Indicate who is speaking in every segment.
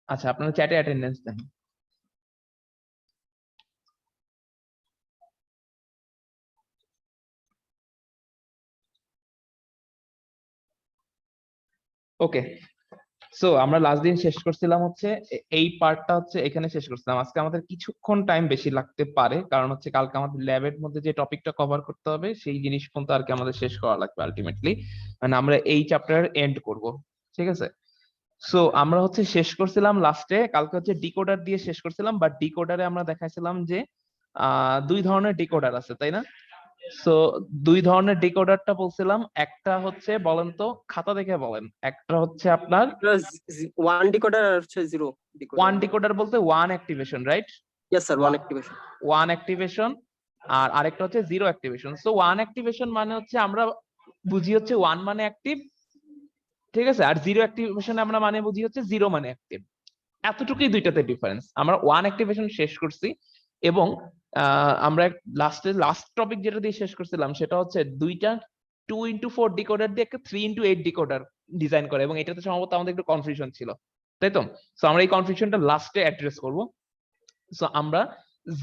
Speaker 1: আচ্ছা, আপনারা চ্যাটে অ্যাটেন্ডেন্স দেন। ওকে, সো আমরা লাস্ট দিন শেষ করছিলাম হচ্ছে এই পার্টটা হচ্ছে এখানে শেষ করছিলাম। আজকে আমাদের কিছুক্ষণ টাইম বেশি লাগতে পারে, কারণ হচ্ছে কালকে আমাদের ল্যাবের মধ্যে যে টপিকটা কভার করতে হবে সেই জিনিস পর্যন্ত আর কি আমাদের শেষ করা লাগবে আলটিমেটলি। মানে আমরা এই চ্যাপ্টার এন্ড করব, ঠিক আছে? সো আমরা হচ্ছে শেষ করছিলাম লাস্টে কালকে হচ্ছে ডিকোডার দিয়ে শেষ করছিলাম, বাট ডিকোডারে আমরা দেখাইছিলাম যে দুই ধরনের ডিকোডার আছে, তাই না? সো দুই ধরনের ডিকোডারটা বলছিলাম, একটা হচ্ছে বলেন তো, খাতা দেখে বলেন, একটা হচ্ছে আপনার
Speaker 2: ওয়ান ডিকোডার আর হচ্ছে জিরো ডিকোডার।
Speaker 1: ওয়ান ডিকোডার বলতে one activation, right?
Speaker 2: Yes sir, one activation.
Speaker 1: One activation আর আরেকটা হচ্ছে zero activation. So one activation মানে হচ্ছে আমরা বুঝি হচ্ছে ওয়ান মানে অ্যাক্টিভ, ঠিক আছে? আর জিরো অ্যাক্টিভেশন আমরা মানে বুঝি হচ্ছে জিরো মানে অ্যাক্টিভ। এতটুকুই দুইটাতে ডিফারেন্স। আমরা ওয়ান অ্যাক্টিভেশন শেষ করছি এবং আমরা লাস্ট টপিক যেটা দিয়ে শেষ করছিলাম সেটা হচ্ছে দুইটা 2x4 ডিকোডার দিয়ে একটা 3x8 ডিকোডার ডিজাইন করে, এবং এটাতে সম্ভবত আমাদের একটু কনফিউশন ছিল, তাই তো? সো আমরা এই কনফিউশনটা লাস্টে অ্যাড্রেস করব। সো আমরা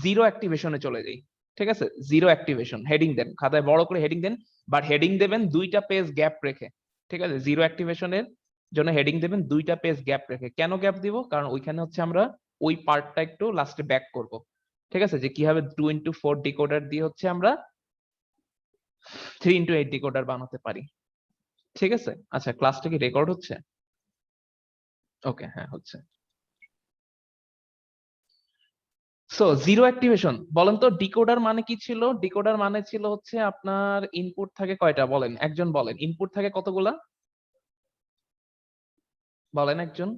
Speaker 1: জিরো অ্যাক্টিভেশনে চলে যাই, ঠিক আছে? জিরো অ্যাক্টিভেশন হেডিং দেন, খাতায় বড় করে হেডিং দেন, বাট হেডিং দেবেন দুইটা পেজ গ্যাপ রেখে, ঠিক আছে? জিরো অ্যাক্টিভেশনের জন্য হেডিং দেবেন দুইটা পেজ গ্যাপ রেখে। কেন গ্যাপ দিব? কারণ ওইখানে হচ্ছে আমরা ওই পার্টটা একটু লাস্টে ব্যাক করব, ঠিক আছে? যে কিভাবে 2x4 ডিকোডার দিয়ে হচ্ছে আমরা 3x8 ডিকোডার বানাতে পারি, ঠিক আছে? আচ্ছা, ক্লাসটা কি রেকর্ড হচ্ছে? ওকে, হ্যাঁ হচ্ছে। সো জিরো অ্যাক্টিভেশন বলেন তো, ডিকোডার মানে কি ছিল? ডিকোডার মানে ছিল হচ্ছে আপনার ইনপুট থাকে কয়টা বলেন, একজন বলেন। ইনপুট থাকে কতগুলা বলেন একজন।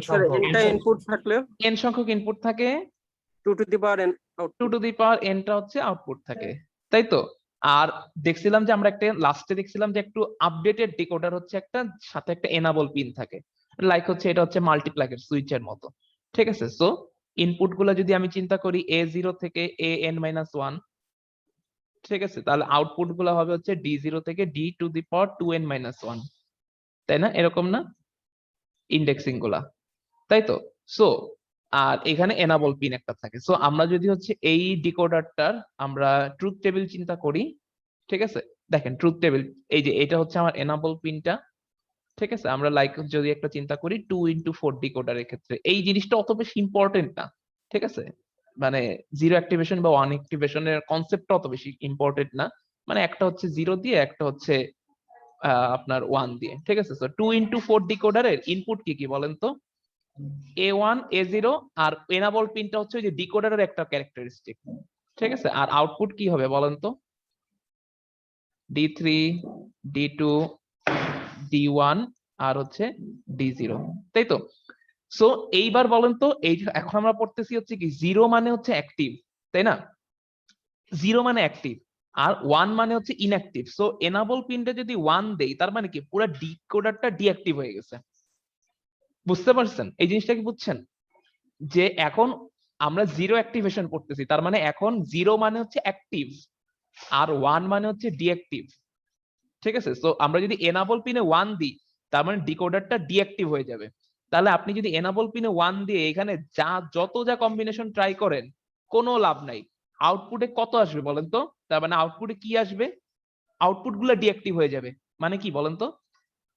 Speaker 2: স্যার এটা ইনপুট থাকলে
Speaker 1: এন সংখ্যক ইনপুট থাকে,
Speaker 2: 2 to the power n
Speaker 1: 2
Speaker 2: output.
Speaker 1: To the power এনটা হচ্ছে আউটপুট থাকে, তাই তো? আর দেখছিলাম যে আমরা একটা লাস্টে দেখছিলাম যে একটু আপডেটেড ডিকোডার হচ্ছে একটা সাথে একটা এনাবল পিন থাকে, লাইক হচ্ছে এটা হচ্ছে মাল্টিপ্লাগের সুইচের মতো, ঠিক আছে? সো ইনপুট গুলা যদি আমি চিন্তা করি A0 থেকে AN-1, ঠিক আছে, তাহলে আউটপুট গুলো হবে হচ্ছে D0 থেকে D two the power 2n-1, তাই না? এরকম না ইন্ডেক্সিং গুলা, তাই তো? সো আর এখানে এনাবল পিন একটা থাকে। সো আমরা যদি হচ্ছে এই ডিকোডারটার আমরা ট্রুথ টেবিল চিন্তা করি, ঠিক আছে? দেখেন ট্রুথ টেবিল, এই যে এটা হচ্ছে আমার এনাবল পিনটা, ঠিক আছে? আমরা লাইক যদি একটা চিন্তা করি 2x4 ডিকোডারের ক্ষেত্রে এই জিনিসটা অত বেশি ইম্পর্টেন্ট না, ঠিক আছে? মানে জিরো অ্যাক্টিভেশন বা ওয়ান অ্যাক্টিভেশনের কনসেপ্টটা অত বেশি ইম্পর্টেন্ট না। মানে একটা হচ্ছে জিরো দিয়ে, একটা হচ্ছে আপনার ওয়ান দিয়ে, ঠিক আছে? তো 2x4 ডিকোডারের ইনপুট কি কি বলেন তো? A1 A0, আর এনাবল পিনটা হচ্ছে ওই যে ডিকোডারের একটা ক্যারেক্টারিস্টিক, ঠিক আছে? আর আউটপুট কি হবে বলেন তো? D3 D2 D1 আর হচ্ছে D0, তাই তো? সো এইবার বলেন তো, এই এখন আমরা পড়তেছি হচ্ছে কি জিরো মানে হচ্ছে অ্যাক্টিভ, তাই না? জিরো মানে অ্যাক্টিভ আর ওয়ান মানে হচ্ছে ইনঅ্যাক্টিভ। সো এনাবল পিনটা যদি ওয়ান দেই তার মানে কি পুরো ডিকোডারটা ডিঅ্যাক্টিভ হয়ে গেছে। বুঝতে পারছেন এই জিনিসটা কি? বুঝছেন যে এখন আমরা জিরো অ্যাক্টিভেশন করতেছি, তার মানে এখন জিরো মানে হচ্ছে অ্যাক্টিভ আর ওয়ান মানে হচ্ছে ডিঅ্যাক্টিভ, ঠিক আছে? সো আমরা যদি এনাবল পিনে ওয়ান দিই তার মানে ডিকোডারটা ডিঅ্যাক্টিভ হয়ে যাবে। তাহলে আপনি যদি এনাবল পিনে ওয়ান দিয়ে এখানে যত কম্বিনেশন ট্রাই করেন কোনো লাভ নাই। আউটপুটে কত আসবে বলেন তো? তার মানে আউটপুটে কি আসবে? আউটপুট গুলা ডিঅ্যাক্টিভ হয়ে যাবে। মানে কি বলেন তো?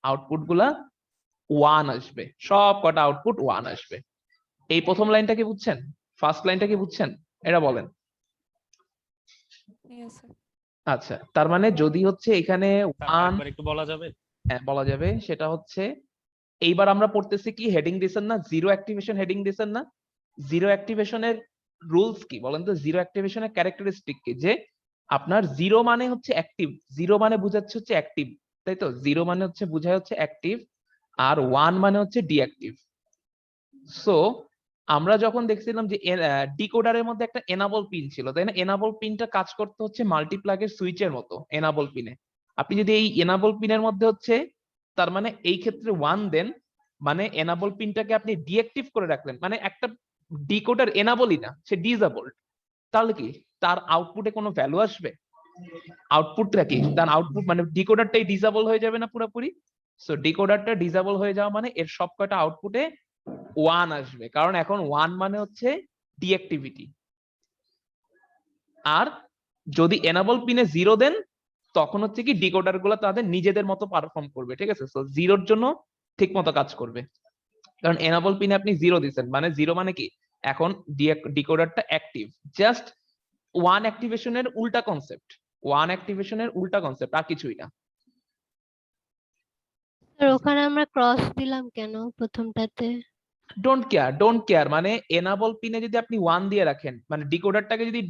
Speaker 1: আউটপুট গুলা ওয়ান আসবে, সব কটা আউটপুট ওয়ান আসবে। এই প্রথম লাইনটা কি বুঝছেন? ফার্স্ট লাইনটা কি বুঝছেন? এটা বলেন। আচ্ছা, তার মানে যদি হচ্ছে এখানে ওয়ান,
Speaker 3: একটু বলা যাবে?
Speaker 1: হ্যাঁ বলা যাবে। সেটা হচ্ছে এইবার আমরা পড়তেছি কি হেডিং দিছেন না, জিরো অ্যাক্টিভেশন হেডিং দিছেন না? জিরো অ্যাক্টিভেশনের রুলস কি বলেন তো? জিরো অ্যাক্টিভেশনের ক্যারেক্টারিস্টিক কি? যে আপনার জিরো মানে হচ্ছে অ্যাক্টিভ, জিরো মানে বুঝাচ্ছে হচ্ছে অ্যাক্টিভ, তাই তো? জিরো মানে হচ্ছে বুঝায় হচ্ছে অ্যাক্টিভ আর ওয়ান মানে হচ্ছে ডিঅ্যাক্টিভ। সো আমরা যখন দেখছিলাম যে ডিকোডারের মধ্যে একটা এনাবল পিন ছিল, তাই না? এনাবল পিনটা কাজ করতে হচ্ছে মাল্টিপ্লাগের সুইচের মতো এনাবল পিনে। আপনি যদি এই এনাবল পিনের মধ্যে হচ্ছে তার মানে এই ক্ষেত্রে ওয়ান দেন, মানে এনাবল পিনটাকে আপনি ডিঅ্যাক্টিভ করে রাখলেন, মানে একটা ডিকোডার এনাবলই না, সে ডিসেবলড। তাহলে কি তার আউটপুটে কোনো ভ্যালু আসবে? আউটপুটটা কি? তার আউটপুট মানে ডিকোডারটাই ডিসেবল হয়ে যাবে না পুরোপুরি? সো ডিকোডারটা ডিসেবল হয়ে যাওয়া মানে এর সবকটা আউটপুটে ওয়ান আসবে, কারণ এখন ওয়ান মানে হচ্ছে ডিঅ্যাক্টিভিটি। আর যদি এনাবল পিনে জিরো দেন তখন হচ্ছে কি ডিকোডার গুলো তাদের নিজেদের মতো পারফর্ম করবে, ঠিক আছে? তো জিরোর জন্য ঠিক মতো কাজ করবে, কারণ এনাবল পিনে আপনি জিরো দিচ্ছেন, মানে জিরো মানে কি এখন ডিকোডারটা অ্যাক্টিভ। জাস্ট ওয়ান অ্যাক্টিভেশনের উল্টা কনসেপ্ট, ওয়ান অ্যাক্টিভেশনের উল্টা কনসেপ্ট, আর কিছুই না।
Speaker 3: আর ওখানে আমরা ক্রস দিলাম কেন প্রথমটাতে?
Speaker 1: ডোন্ট কেয়ার মানে এনাবল পিনে যদি আপনি ওয়ান দিয়ে রাখেন, মানে ডিকোডারটাকে যদি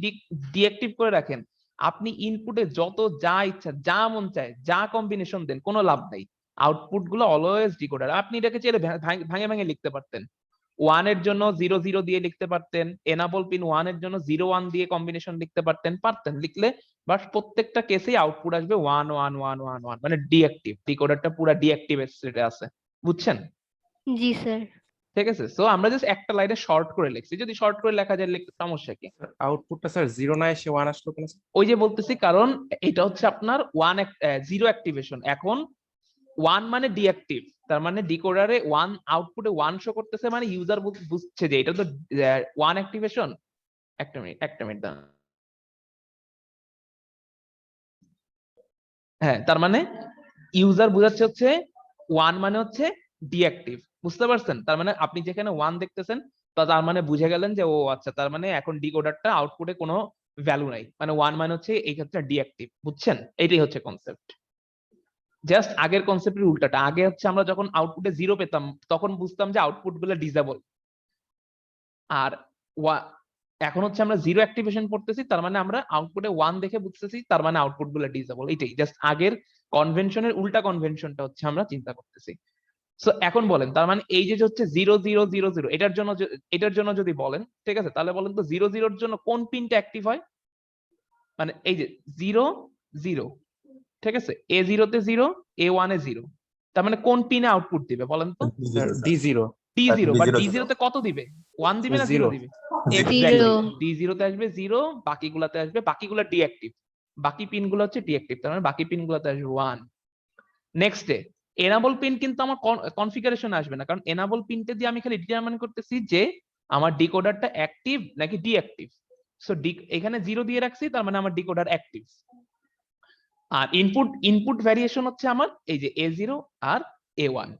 Speaker 1: ডিঅ্যাক্টিভ করে রাখেন, আপনি ইনপুটে যত যা ইচ্ছা যা মন চায় যা কম্বিনেশন দেন কোনো লাভ নেই, আউটপুট গুলো অলওয়েজ ডিকোডার। আপনি এটাকে চেয়ে ভাঙে ভাঙে লিখতে পারতেন, ওয়ান এর জন্য জিরো জিরো দিয়ে লিখতে পারতেন, এনাবল পিন ওয়ান এর জন্য জিরো ওয়ান দিয়ে কম্বিনেশন লিখতে পারতেন লিখলে, বাট প্রত্যেকটা কেসেই আউটপুট আসবে one one one one one, মানে ডিঅ্যাক্টিভ, ডিকোডারটা পুরো ডিঅ্যাক্টিভ স্টেটে আছে, বুঝছেন?
Speaker 3: জি স্যার।
Speaker 1: ঠিক আছে, সো আমরা জাস্ট একটা লাইনে শর্ট করে লিখছি, যদি শর্ট করে লেখা যায় লিখতে সমস্যা কি?
Speaker 4: আউটপুটটা স্যার জিরো না এসে ওয়ান আসলো কেন?
Speaker 1: ওই যে বলতেছি, কারণ এটা হচ্ছে আপনার ওয়ান জিরো অ্যাক্টিভেশন, এখন ওয়ান মানে ডিঅ্যাক্টিভ, তার মানে ডিকোডারে ওয়ান আউটপুটে ওয়ান শো করতেছে, মানে ইউজার বুঝছে যে এটা তো ওয়ান অ্যাক্টিভেশন। একটা মিনিট দাঁড়ান। হ্যাঁ, তার মানে ইউজার বুঝাচ্ছে হচ্ছে ওয়ান মানে হচ্ছে ডিঅ্যাক্টিভ, বুঝতে পারছেন? তার মানে আপনি যেখানে ওয়ান দেখতেছেন তার মানে বুঝে গেলেন যে ও আচ্ছা, তার মানে এখন ডিকোডারটা আউটপুটে কোনো ভ্যালু নাই, মানে ওয়ান মানে হচ্ছে এই ক্ষেত্রে ডিঅ্যাক্টিভ, বুঝছেন? এটাই হচ্ছে কনসেপ্ট। জাস্ট আগের কনসেপ্টের উল্টাটা, আগে হচ্ছে আমরা যখন আউটপুটে জিরো পেতাম তখন বুঝতাম যে আউটপুট গুলো ডিসেবল, আর এখন হচ্ছে আমরা জিরো অ্যাক্টিভেশন করতেছি, তার মানে আমরা আউটপুটে ওয়ান দেখে বুঝতেছি তার মানে আউটপুট গুলো ডিসেবল। এটাই জাস্ট আগের কনভেনশনের উল্টা কনভেনশনটা হচ্ছে আমরা চিন্তা করতেছি। সো এখন বলেন, তার মানে এই যে হচ্ছে জিরো জিরো জিরো জিরো, এটার জন্য যদি বলেন, ঠিক আছে, তাহলে বলেন তো জিরো জিরোর জন্য কোন পিনটা অ্যাক্টিভ হয়? মানে এই যে জিরো জিরো, ঠিক আছে, এ জিরোতে জিরো, এ ওয়ানে জিরো, তার মানে কোন পিনে আউটপুট দিবে বলেন তো?
Speaker 4: D zero.
Speaker 1: D zero, but D জিরোতে কত দিবে? ওয়ান দিবে না জিরো
Speaker 4: Zero.
Speaker 1: দিবে?
Speaker 3: জিরো।
Speaker 1: ডি জিরোতে আসবে জিরো, বাকিগুলাতে আসবে, বাকিগুলো ডিঅ্যাক্টিভ, বাকি পিন গুলো হচ্ছে ডিঅ্যাক্টিভ, তার মানে বাকি পিন গুলোতে আসবে one. Next day enable pin কিন্তু আমার কনফিগারেশন আসবে না, কারণ এনাবল পিনটা দিয়ে আমি খালি ডিটারমাইন করতেছি যে আমার ডিকোডারটা অ্যাক্টিভ নাকি ডিঅ্যাক্টিভ। সো এখানে জিরো দিয়ে রাখছি, তার মানে আমার ডিকোডার অ্যাক্টিভ। আর ইনপুট ভ্যারিয়েশন হচ্ছে আমার এই যে এ জিরো আর এ ওয়ান।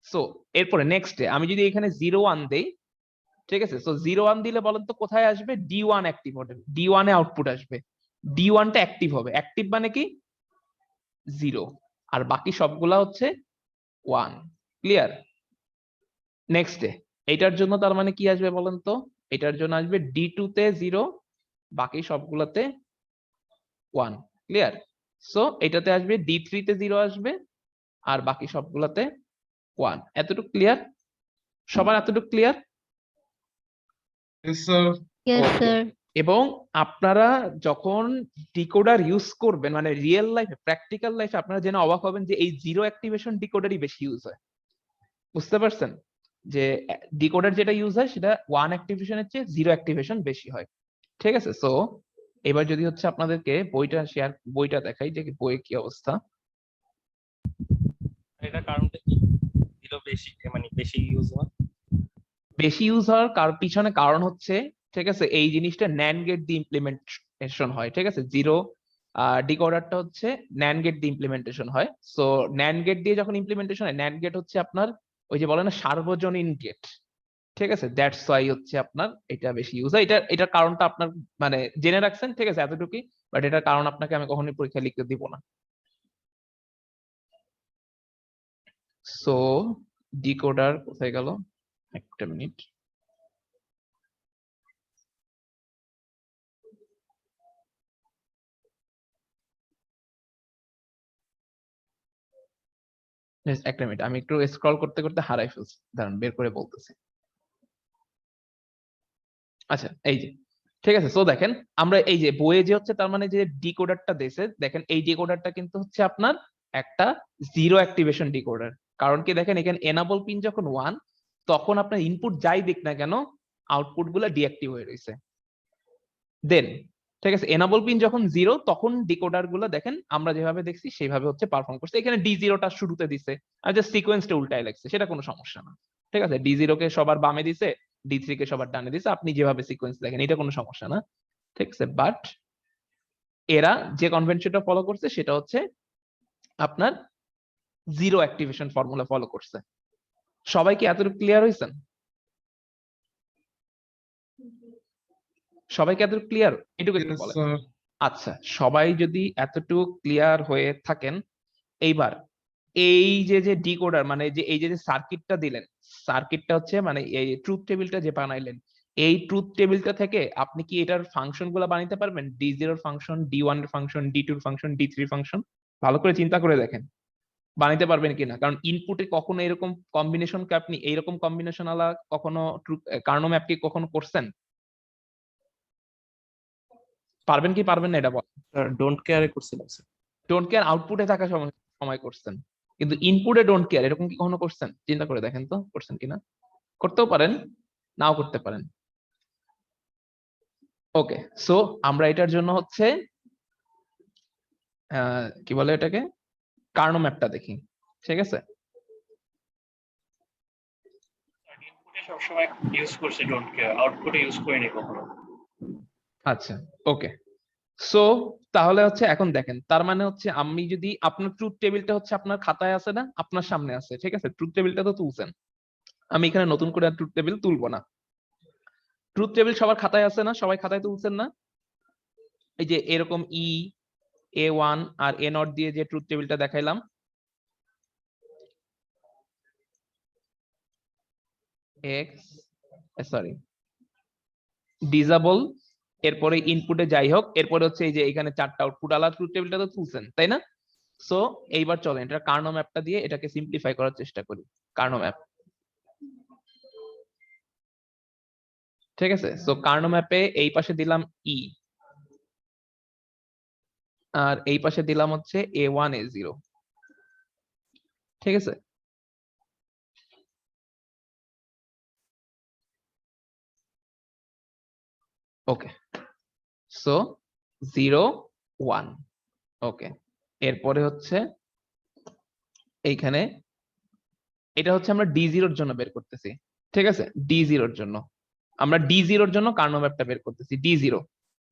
Speaker 1: সো এরপরে নেক্সট ডে আমি যদি এখানে জিরো ওয়ান দেই, ঠিক আছে, সো জিরো ওয়ান দিলে বলেন তো কোথায় আসবে? ডি ওয়ান অ্যাক্টিভ হবে, ডি ওয়ানে আউটপুট আসবে, ডি ওয়ানটা অ্যাক্টিভ হবে, অ্যাক্টিভ মানে কি জিরো, আর বাকি সবগুলা হচ্ছে ওয়ান। ক্লিয়ার? নেক্সট ডে এটার জন্য তার মানে কি আসবে বলেন তো? এটার জন্য আসবে ডি টু তে জিরো, বাকি সবগুলাতে ওয়ান। ক্লিয়ার? সো এটাতে আসবে ডি থ্রি তে জিরো আসবে, আর বাকি সবগুলাতে ওয়ান। এতটুকু ক্লিয়ার? সবার এতটুকু ক্লিয়ার?
Speaker 3: Yes
Speaker 1: Okay.
Speaker 3: স্যার।
Speaker 1: এবং আপনারা যখন ডিকোডার ইউজ করবেন, মানে রিয়েল লাইফে প্র্যাকটিক্যাল লাইফে, আপনারা জেনে অবাক হবেন যে এই জিরো অ্যাক্টিভেশন ডিকোডারই বেশি ইউজ হয়, বুঝতে পারছেন? যে ডিকোডার যেটা ইউজ হয় সেটা ওয়ান অ্যাক্টিভেশনের চেয়ে জিরো অ্যাক্টিভেশন বেশি হয়, ঠিক আছে? সো এবার যদি হচ্ছে আপনাদেরকে বইটা দেখাই যে বইয়ে কি অবস্থা।
Speaker 4: এটা কারণটা কি? জিরো বেশি মানে বেশি ইউজ হয়?
Speaker 1: বেশি ইউজ হওয়ার পিছনে কারণ হচ্ছে, ঠিক আছে, এই জিনিসটা ন্যান্ড গেট দিয়ে ইমপ্লিমেন্টেশন হয়, ঠিক আছে, জিরো ডিকোডারটা হচ্ছে ন্যান্ড গেট দিয়ে ইমপ্লিমেন্টেশন হয়। সো ন্যান্ড গেট দিয়ে যখন ইমপ্লিমেন্টেশন হয়, ন্যান্ড গেট হচ্ছে আপনার ওই যে বলে না সার্বজনীন গেট, ঠিক আছে, দ্যাটস ওয়াই হচ্ছে আপনার এটা বেশি ইউজ হয়। এটার কারণটা আপনার মানে জেনে রাখছেন, ঠিক আছে, এতটুকুই, বাট এটার কারণ আপনাকে আমি কখনোই পরীক্ষা লিখতে দিব না। সো ডিকোডার কোথায় গেল? একটা মিনিট। একটা মিনিট, আমি একটু স্ক্রল করতে করতে হারাই ফেলছি, দাঁড়ান বের করে বলতেছি। আচ্ছা এই যে, ঠিক আছে, সো দেখেন আমরা এই যে বইয়ে যে হচ্ছে তার মানে যে ডিকোডারটা দিয়েছে, দেখেন এই ডিকোডারটা কিন্তু হচ্ছে আপনার একটা জিরো অ্যাক্টিভেশন ডিকোডার। কারণ কি দেখেন, এখানে এনাবল পিন যখন ওয়ান, তখন আপনার ইনপুট যাই দিক না কেন আউটপুট গুলো ডিঅ্যাক্টিভ হয়ে রয়েছে। দেন ঠিক আছে, এনাবল পিন যখন জিরো, তখন ডিকোডার গুলো দেখেন আমরা যেভাবে দেখছি সেইভাবে হচ্ছে পারফর্ম করছে। এখানে ডি জিরোটা শুরুতে দিছে, আর জাস্ট সিকোয়েন্সটা উল্টায় লাগছে, সেটা কোনো সমস্যা না। ঠিক আছে, D0 কে সবার বামে দিছে, D3 কে সবার ডানে দিছে, আপনি যেভাবে সিকোয়েন্স দেখেন এটা কোনো সমস্যা না, ঠিক আছে। বাট এরা যে কনভেনশনটা ফলো করছে সেটা হচ্ছে আপনার জিরো অ্যাক্টিভেশন ফর্মুলা ফলো করছে। সবাই কি এতটুকু ক্লিয়ার হয়েছেন? সবাইকে এতটুকু ক্লিয়ার? এটুকু একটু বলেন। আচ্ছা, সবাই যদি এতটুকু ক্লিয়ার হয়ে থাকেন, এইবার এই যে ডিকোডার মানে যে এই যে সার্কিটটা দিলেন, সার্কিটটা হচ্ছে মানে এই ট্রুথ টেবিলটা যে বানাইলেন, এই ট্রুথ টেবিলটা থেকে আপনি কি এটার ফাংশন গুলো বানাইতে পারবেন? D0 এর ফাংশন, D1 এর ফাংশন, D2 এর ফাংশন, D3 ফাংশন, ভালো করে চিন্তা করে দেখেন বানাইতে পারবেন কিনা। কারণ ইনপুটে কখনো এরকম কম্বিনেশনকে আপনি এইরকম কম্বিনেশন আলা কখনো কার্নো ম্যাপ কি কখনো করছেন? পারবেন কি পারবেন না এটা বল।
Speaker 5: ডোন্ট কেয়ারে করছিলাম স্যার।
Speaker 1: ডোন্ট কেয়ার আউটপুটে থাকা সময় করছেন, কিন্তু ইনপুটে ডোন্ট কেয়ার এরকম কি কখনো করছেন? চিন্তা করে দেখেন তো করছেন কিনা। করতেও পারেন, নাও করতে পারেন। ওকে, সো আমরা এটার জন্য হচ্ছে কি বলে এটাকে, কার্নো ম্যাপটা দেখি, ঠিক আছে।
Speaker 6: ইনপুটে সবসময় ইউজ করছে ডোন্ট কেয়ার, আউটপুটে ইউজ করিনি কখনো।
Speaker 1: আচ্ছা, ওকে। সো তাহলে হচ্ছে এখন দেখেন, তার মানে হচ্ছে আমি যদি আপনার ট্রুথ টেবিলটা হচ্ছে আপনার খাতায় আছে না, আপনার সামনে আছে, ঠিক আছে, ট্রুথ টেবিলটা তো তুলছেন, আমি এখানে নতুন করে আর ট্রুথ টেবিল তুলবো না। ট্রুথ টেবিল সবার খাতায় আছে না? সবাই খাতায় তুলছেন না? এই যে এরকম A1 আর A0 দিয়ে যে ট্রুথ টেবিলটা দেখাইলাম, সরি ডিজাবল, এরপরে ইনপুটে যাই হোক, এরপরে হচ্ছে এই যে এখানে চারটা আউটপুট আলাদা ট্রুথ টেবিলটা তো তুলছেন, তাই না? সো এইবার চলেন এটা কার্নো ম্যাপটা দিয়ে এটাকে সিম্পলিফাই করার চেষ্টা করি। কার্নো ম্যাপ, ঠিক আছে। সো কার্নো ম্যাপে এই পাশে দিলাম E, আর এই পাশে দিলাম হচ্ছে A1 A0, ঠিক আছে। ওকে, সো 0 1, ওকে। এরপরে হচ্ছে এইখানে এটা হচ্ছে আমরা D0 এর জন্য বের করতেছি, ঠিক আছে। D0 এর জন্য আমরা D0 এর জন্য কার্নো ম্যাপটা বের করতেছি। D0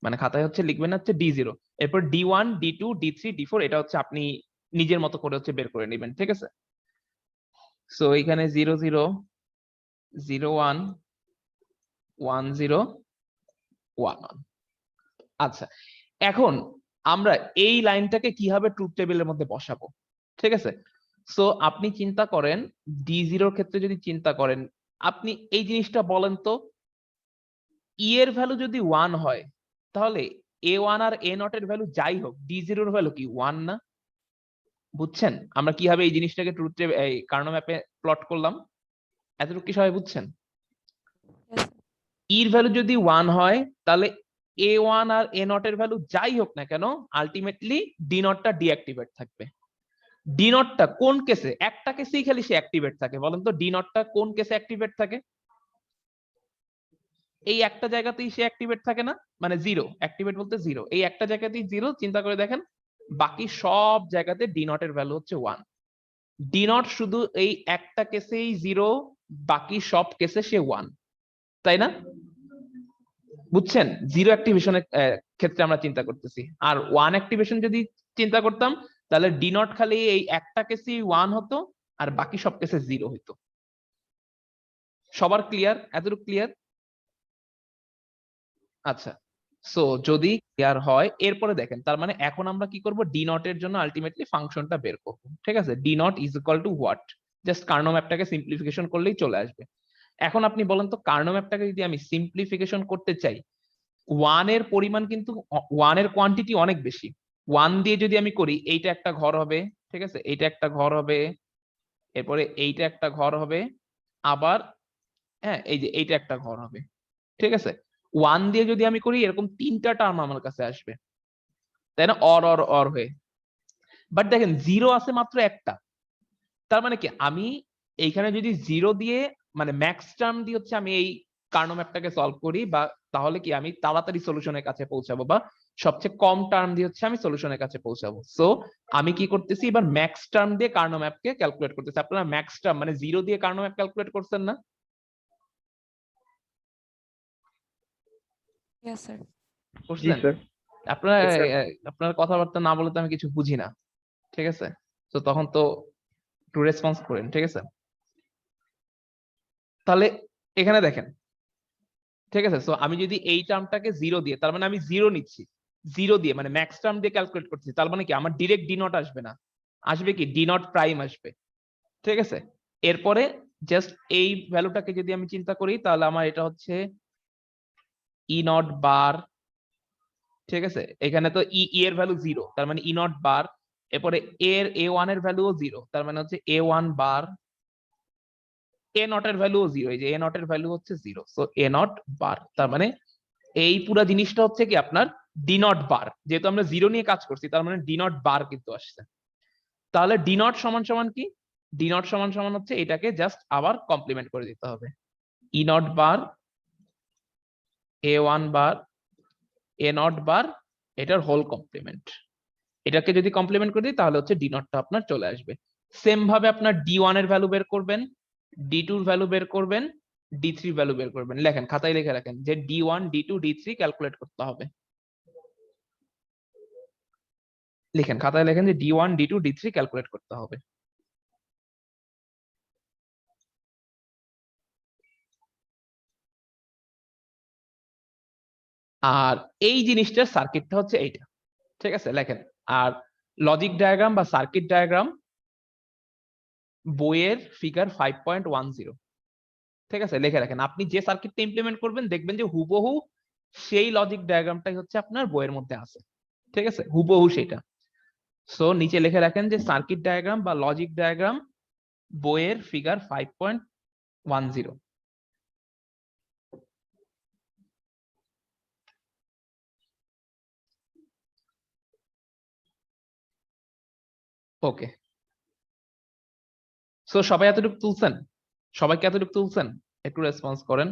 Speaker 1: মানে খাতায় হচ্ছে লিখবেন হচ্ছে D0, এরপর D1 D2 D3 D4 এটা হচ্ছে আপনি নিজের মতো করে হচ্ছে বের করে নেবেন, ঠিক আছে। সো এখানে 0 0 0 1 1 0 1 1। আচ্ছা, এখন আমরা এই লাইনটাকে কিভাবে ট্রুথ টেবিলের মধ্যে বসাবো, ঠিক আছে। সো আপনি চিন্তা করেন D0 এর ক্ষেত্রে যদি চিন্তা করেন, আপনি এই জিনিসটা বলেন তো, E এর ভ্যালু যদি 1 হয় তাহলে A1 আর A0 এর ভ্যালু যাই হোক, D0 এর ভ্যালু কি 1 না? বুঝছেন আমরা কিভাবে এই জিনিসটাকে ট্রুথ টেবিল এই কার্নো ম্যাপে প্লট করলাম? এতটুকু কি সবাই বুঝছেন? E এর ভ্যালু যদি 1 হয় তাহলে A1 আর A0 এর ভ্যালু যাই হোক না কেন, আলটিমেটলি D0 টা ডিঅ্যাক্টিভেট থাকবে। D0 টা কোন কেসে? একটা কেসেই খালি সে অ্যাক্টিভেট থাকে, বলেন তো D0 টা কোন কেসে অ্যাক্টিভেট থাকে? এই একটা জায়গাতেই সে অ্যাক্টিভেট থাকে না, মানে জিরো অ্যাক্টিভেট বলতে জিরো, এই একটা জায়গাতেই জিরো। চিন্তা করে দেখেন বাকি সব জায়গাতে D0 এর ভ্যালু হচ্ছে 1। D0 শুধু এই একটা কেসেই জিরো, বাকি সব কেসে সে 1, তাই না? বুঝছেন, জিরো অ্যাক্টিভেশনের ক্ষেত্রে আমরা চিন্তা করতেছি, আর 1 অ্যাক্টিভেশন যদি চিন্তা করতাম তাহলে D0 খালি এই একটা কেসেই 1 হতো আর বাকি সব কেসে জিরো হইতো। সবার ক্লিয়ার? এতটুকু ক্লিয়ার? আচ্ছা, সো যদি ক্লিয়ার হয় এরপরে দেখেন, তার মানে এখন আমরা কি করব, D0 এর জন্য আলটিমেটলি ফাংশনটা বের করব, ঠিক আছে। D0 is equal to what, just Karnaugh ম্যাপটাকে সিম্পলিফিকেশন করলেই চলে আসবে। এখন আপনি বলেন তো কার্নো ম্যাপটাকে যদি আমি সিম্পলিফিকেশন করতে চাই, 1 এর পরিমাণ কিন্তু 1 এর কোয়ান্টিটি অনেক বেশি। 1 দিয়ে যদি আমি করি, এইটা একটা ঘর হবে, ঠিক আছে, এইটা একটা ঘর হবে, এরপরে এইটা একটা ঘর হবে, আবার হ্যাঁ এই যে এইটা একটা ঘর হবে, ঠিক আছে। 1 দিয়ে যদি আমি করি এরকম 3টা টার্ম আমার কাছে আসবে, তাই না, অর অর অর হয়ে। বাট দেখেন জিরো আছে মাত্র একটা, তার মানে কি আমি এইখানে যদি জিরো দিয়ে মানে ম্যাক্স টার্ম দিয়ে হচ্ছে আমি এই কার্নো ম্যাপটাকে সলভ করি, বা তাহলে কি আমি তাড়াতাড়ি সলিউশনের কাছে পৌঁছাবো, বা সবচেয়ে কম টার্ম দিয়ে হচ্ছে আমি সলিউশনের কাছে পৌঁছাবো। সো আমি কি করতেছি, এবার ম্যাক্স টার্ম দিয়ে কার্নো ম্যাপকে ক্যালকুলেট করতেছি। আপনারা ম্যাক্স টার্ম মানে 0 দিয়ে কার্নো ম্যাপ ক্যালকুলেট করছেন না?
Speaker 7: Yes, sir.
Speaker 1: করছেন? আপনারা আপনার কথাবার্তা না বলে তো আমি কিছু বুঝি না, ঠিক আছে? তো তখন তো একটু রেসপন্স করেন, ঠিক আছে? তাহলে এখানে দেখেন, ঠিক আছে? সো আমি যদি এই টার্মটাকে 0 দিয়ে, তার মানে আমি 0 নিচ্ছি, 0 দিয়ে মানে ম্যাক্স টার্ম দিয়ে ক্যালকুলেট করছি, তার মানে কি আমার ডিরেক্ট ডি নট আসবে না, আসবে কি ডি নট প্রাইম আসবে, ঠিক আছে? এরপরে জাস্ট এই ভ্যালুটাকে যদি আমি চিন্তা করি, তাহলে আমার এটা হচ্ছে ই নট বার, ঠিক আছে? এখানে তো ই এর ভ্যালু 0, তার মানে ই নট বার। এরপরে এর a1 এর ভ্যালুও 0, তার মানে হচ্ছে a1 বার। এ নট এর ভ্যালুও 0, এই যে এ নট এর ভ্যালু হচ্ছে 0, সো এ নট বার। তার মানে এই পুরো জিনিসটা হচ্ছে কি আপনার ডি নট বার, যেহেতু আমরা 0 নিয়ে কাজ করছি, তার মানে ডি নট বার কিন্তু আসছে। তাহলে ডি নট সমান সমান কি, ডি নট সমান সমান হচ্ছে এটাকে জাস্ট আবার কমপ্লিমেন্ট করে দিতে হবে, ই not bar, a1 bar, A not বার, এটার হোল কমপ্লিমেন্ট। এটাকে যদি কমপ্লিমেন্ট করে দিই তাহলে হচ্ছে ডি নটটা আপনার চলে আসবে। সেম ভাবে আপনার ডি1 এর ভ্যালু বের করবেন, ডি2 এর ভ্যালু বের করবেন, ডি3 ভ্যালু বের করবেন। লেখেন, খাতায় লিখে রাখেন যে ডি1, ডি2, ডি3 ক্যালকুলেট করতে হবে। লিখেন, খাতায় লেখেন যে ডি1, ডি2, ডি3 ক্যালকুলেট করতে হবে। আর এই জিনিসটার সার্কিটটা হচ্ছে এইটা, ঠিক আছে? লেখেন। আর লজিক ডায়াগ্রাম বা সার্কিট ডায়াগ্রাম বইয়ের ফিগার 5.10, ঠিক আছে? লিখে রাখেন। আপনি যে সার্কিটটা ইমপ্লিমেন্ট করবেন দেখবেন যে হুবহু সেই লজিক ডায়াগ্রামটাই হচ্ছে আপনার বইয়ের মধ্যে আছে, ঠিক আছে? হুবহু সেটা। সো নিচে লিখে রাখেন যে সার্কিট ডায়াগ্রাম বা লজিক ডায়াগ্রাম বইয়ের ফিগার 5.10। ওকে, সো সবাই এতটুকু তুলছেন? সবাইকে এতটুকু তুলছেন? একটু রেসপন্স করেন।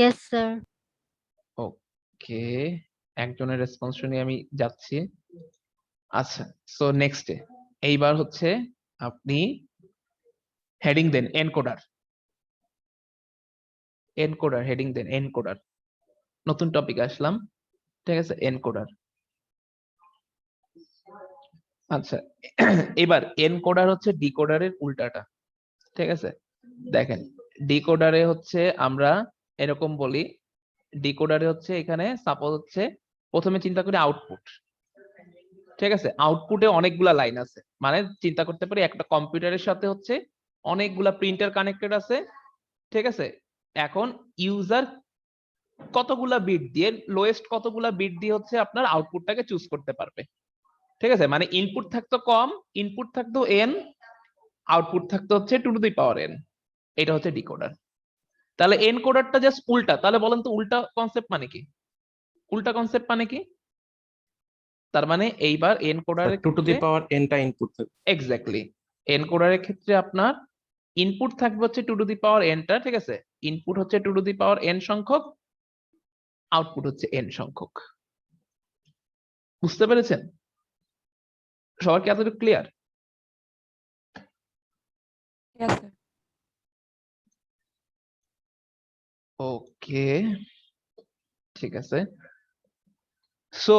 Speaker 3: Yes, sir.
Speaker 1: ওকে, একজনের রেসপন্স শুনে আমি যাচ্ছি। আচ্ছা, সো নেক্সট এইবার হচ্ছে আপনি হেডিং দেন এনকোডার, এনকোডার হেডিং দেন এনকোডার। নতুন টপিক আসলাম, ঠিক আছে? এনকোডার। আচ্ছা, এবার এনকোডার হচ্ছে ডিকোডারের উল্টাটা, ঠিক আছে? দেখেন, ডিকোডারে হচ্ছে আমরা এরকম বলি, ডিকোডারে হচ্ছে এখানে সাপোজ হচ্ছে প্রথমে চিন্তা করি আউটপুট, ঠিক আছে? আউটপুটে অনেকগুলা লাইন আছে, মানে চিন্তা করতে পারি একটা কম্পিউটারের সাথে হচ্ছে অনেকগুলা প্রিন্টার কানেক্টেড আছে, ঠিক আছে? এখন ইউজার কতগুলা বিট দিয়ে, লোয়েস্ট কতগুলা বিট দিয়ে হচ্ছে আপনার আউটপুটটাকে চুজ করতে পারবে, ঠিক আছে? মানে ইনপুট থাকতো কম, ইনপুট থাকতো n, আউটপুট থাকতো হচ্ছে 2n। এটা হচ্ছে ডিকোডার। তাহলে এনকোডারটা জাস্ট উল্টা। তাহলে বলেন তো উল্টা কনসেপ্ট মানে কি? উল্টা কনসেপ্ট মানে কি? তার মানে এইবার এনকোডারের
Speaker 5: 2 টু দি পাওয়ার nটা ইনপুট থাকবে।
Speaker 1: এক্স্যাক্টলি, এনকোডারের ক্ষেত্রে আপনার ইনপুট থাকবে হচ্ছে 2 টু দি পাওয়ার n টা, ঠিক আছে? ইনপুট হচ্ছে 2 টু দি পাওয়ার n সংখ্যক, আউটপুট হচ্ছে n সংখ্যক। বুঝতে পেরেছেন? সবার কি এতটুকু ক্লিয়ার?
Speaker 7: Yes, sir.
Speaker 1: ওকে, ঠিক আছে। সো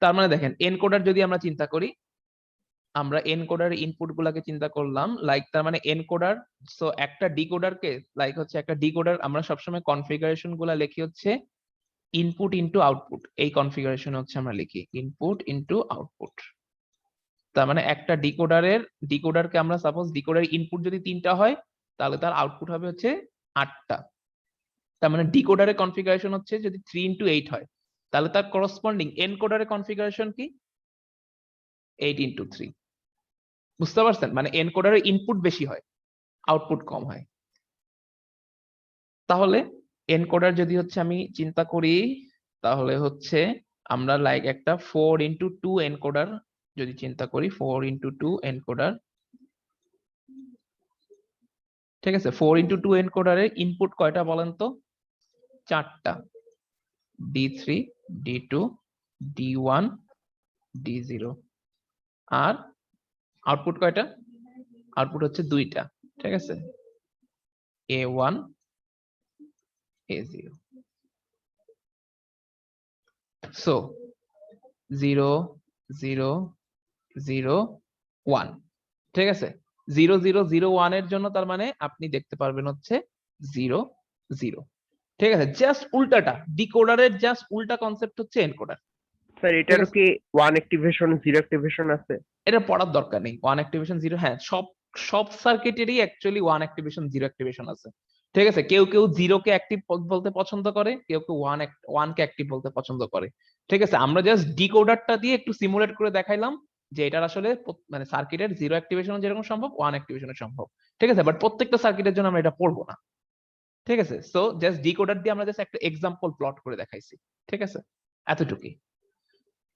Speaker 1: তার মানে দেখেন, এনকোডার যদি আমরা চিন্তা করি, আমরা এনকোডার ইনপুট গুলাকে চিন্তা করলাম, লাইক তার মানে এনকোডার, সো একটা ডিকোডারকে লাইক হচ্ছে একটা ডিকোডার আমরা সবসময় কনফিগারেশন গুলা লিখি হচ্ছে ইনপুট ইনটু আউটপুট। এই কনফিগারেশন হচ্ছে আমরা লিখি ইনপুট ইনটু আউটপুট। তার মানে একটা ডিকোডারকে আমরা সাপোজ ডিকোডার ইনপুট যদি 3টা হয়, তাহলে তার আউটপুট হবে হচ্ছে 8টা। তার মানে ডিকোডারের কনফিগারেশন হচ্ছে যদি 3 ইনটু 8 হয়, তাহলে তার করসপন্ডিং এনকোডারের কনফিগারেশন কি 8 ইনটু 3। বুঝতে পারছেন? মানে এনকোডারের ইনপুট বেশি হয়, আউটপুট কম হয়। তাহলে এনকোডার যদি হচ্ছে আমি চিন্তা করি, তাহলে হচ্ছে আমরা লাইক একটা 4 ইনটু 2 এনকোডার যদি চিন্তা করি, 4 ইনটু 2 এনকোডার, ঠিক আছে, 4x2 এনকোডারের ইনপুট কয়টা বলেন তো? 4টা, D3, D2, D1, D0। আর আউটপুট কয়টা? আউটপুট হচ্ছে 2টা, ঠিক আছে, A1, A0। সো 0 0 0 1, ঠিক আছে। 0 0 0 1 এর জন্য তার মানে আপনি দেখতে পারবেন হচ্ছে 0 0, ঠিক আছে। জাস্ট উল্টাটা, ডিকোডারের জাস্ট উল্টা কনসেপ্ট হচ্ছে এনকোডার।
Speaker 7: স্যার এটারও কি ওয়ান অ্যাক্টিভেশন জিরো অ্যাক্টিভেশন আছে?
Speaker 1: এটা পড়ার দরকার নেই, ওয়ান অ্যাক্টিভেশন জিরো, হ্যাঁ সব সব সার্কিটেরই actually one activation zero activation আছে, ঠিক আছে। কেউ কেউ জিরো কে অ্যাক্টিভ বলতে পছন্দ করে, কেউ কেউ ওয়ান কে অ্যাক্টিভ বলতে পছন্দ করে, ঠিক আছে। আমরা জাস্ট ডিকোডারটা দিয়ে একটু সিমুলেট করে দেখাইলাম যে এটার আসলে মানে সার্কিটের জিরো অ্যাক্টিভেশন যেরকম সম্ভব ওয়ান অ্যাক্টিভেশন সম্ভব, ঠিক আছে। বাট প্রত্যেকটা সার্কিটের জন্য আমরা এটা পড়বো না, ঠিক আছে। সো জাস্ট ডিকোডার দিয়ে আমরা জাস্ট একটা এক্সাম্পল প্লট করে দেখাইছি, ঠিক আছে, এতটুকুই।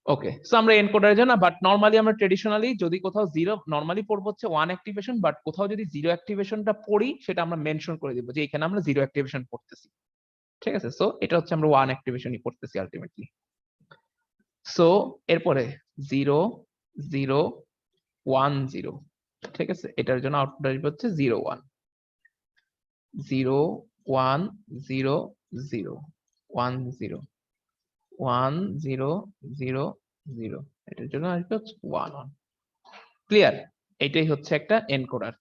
Speaker 1: ওকে, সো আমরা এনকোডারের জন্য, বাট নরমালি আমরা ট্রেডিশনালি যদি কোথাও জিরো নরমালি পড়বো হচ্ছে ওয়ান অ্যাক্টিভেশন, বাট কোথাও যদি জিরো অ্যাক্টিভেশনটা পড়ি সেটা আমরা মেনশন করে দিব যে এখানে আমরা জিরো অ্যাক্টিভেশন পড়তেছি, ঠিক আছে। সো এটা হচ্ছে আমরা ওয়ান অ্যাক্টিভেশনই পড়তেছি আলটিমেটলি। সো এরপরে 0 0 1 0, ঠিক আছে, এটার জন্য আউটপুট আসবে হচ্ছে 0 1 0 1 0 0 1 0 1 0 0 0, এটার জন্য আসবে হচ্ছে 1 1। ক্লিয়ার? এটাই হচ্ছে একটা এনকোডার,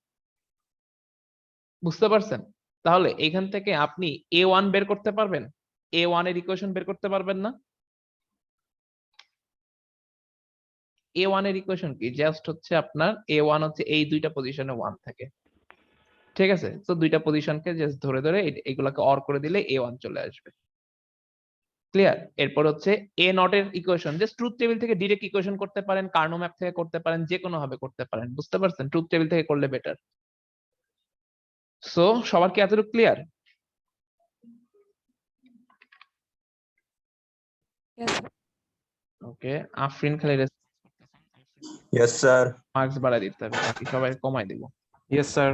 Speaker 1: বুঝতে পারছেন? তাহলে এখান থেকে আপনি A1 বের করতে পারবেন, A1 এর ইকুয়েশন বের করতে পারবেন না? A1 এর ইকুয়েশন কি? জাস্ট হচ্ছে আপনার A1 হচ্ছে এই দুইটা পজিশনে 1 থাকে, ঠিক আছে। তো দুইটা পজিশনকে জাস্ট ধরে ধরে এগুলাকে অর করে দিলে A1 চলে আসবে। ক্লিয়ার? এরপর হচ্ছে A নট এর ইকুয়েশন জাস্ট ট্রুথ টেবিল থেকে ডাইরেক্ট ইকুয়েশন করতে পারেন, কার্নো ম্যাপ থেকে করতে পারেন, যে কোনো ভাবে করতে পারেন, বুঝতে পারছেন? ট্রুথ টেবিল থেকে করলে বেটার। সো সবার কি এতটুকু ক্লিয়ার? ওকে, আফরিন খালি
Speaker 8: Yes, sir.
Speaker 1: মার্কস বাড়াই দিতে হবে, বাকি সবাই কমাই দিব।
Speaker 5: Yes sir.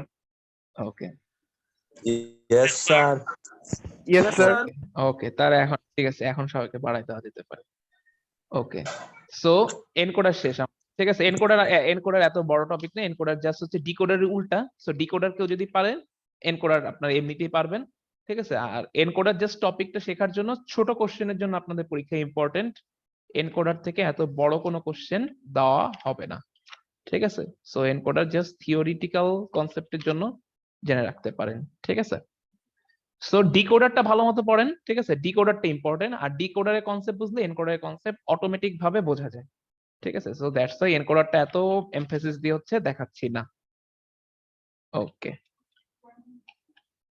Speaker 1: Okay
Speaker 8: Yes, sir.
Speaker 7: Yes sir.
Speaker 1: Okay, তার এখন ঠিক আছে, এখন সবাইকে বাড়াই দেওয়া যেতে পারে। ওকে, সো এনকোডার শেষ, ঠিক আছে। এনকোডার এত বড় টপিক না, এনকোডার জাস্ট হচ্ছে ডিকোডারের উল্টা। সো ডিকোডার কেউ যদি পারেন, এনকোডার আপনার এমনিতেই পারবেন, ঠিক আছে। আর এনকোডার জাস্ট টপিকটা শেখার জন্য, ছোট কোশ্চেনের জন্য আপনাদের পরীক্ষা ইম্পর্টেন্ট। এনকোডার থেকে এত বড় কোনো কোশ্চেন দেওয়া হবে না, ঠিক আছে। সো এনকোডার জাস্ট থিওরিটিক্যাল কনসেপ্টের জন্য জেনে রাখতে পারেন, ঠিক আছে। সো ডিকোডারটা ভালো মতো পড়েন, ঠিক আছে। ডিকোডারটা ইম্পর্টেন্ট, আর ডিকোডারের কনসেপ্ট বুঝলে এনকোডারের কনসেপ্ট অটোমেটিক ভাবে বোঝা যায়, ঠিক আছে। সো দ্যাটস ওয়াই এনকোডারটা এত এমফেসিস দিয়ে হচ্ছে দেখাচ্ছি না। ওকে,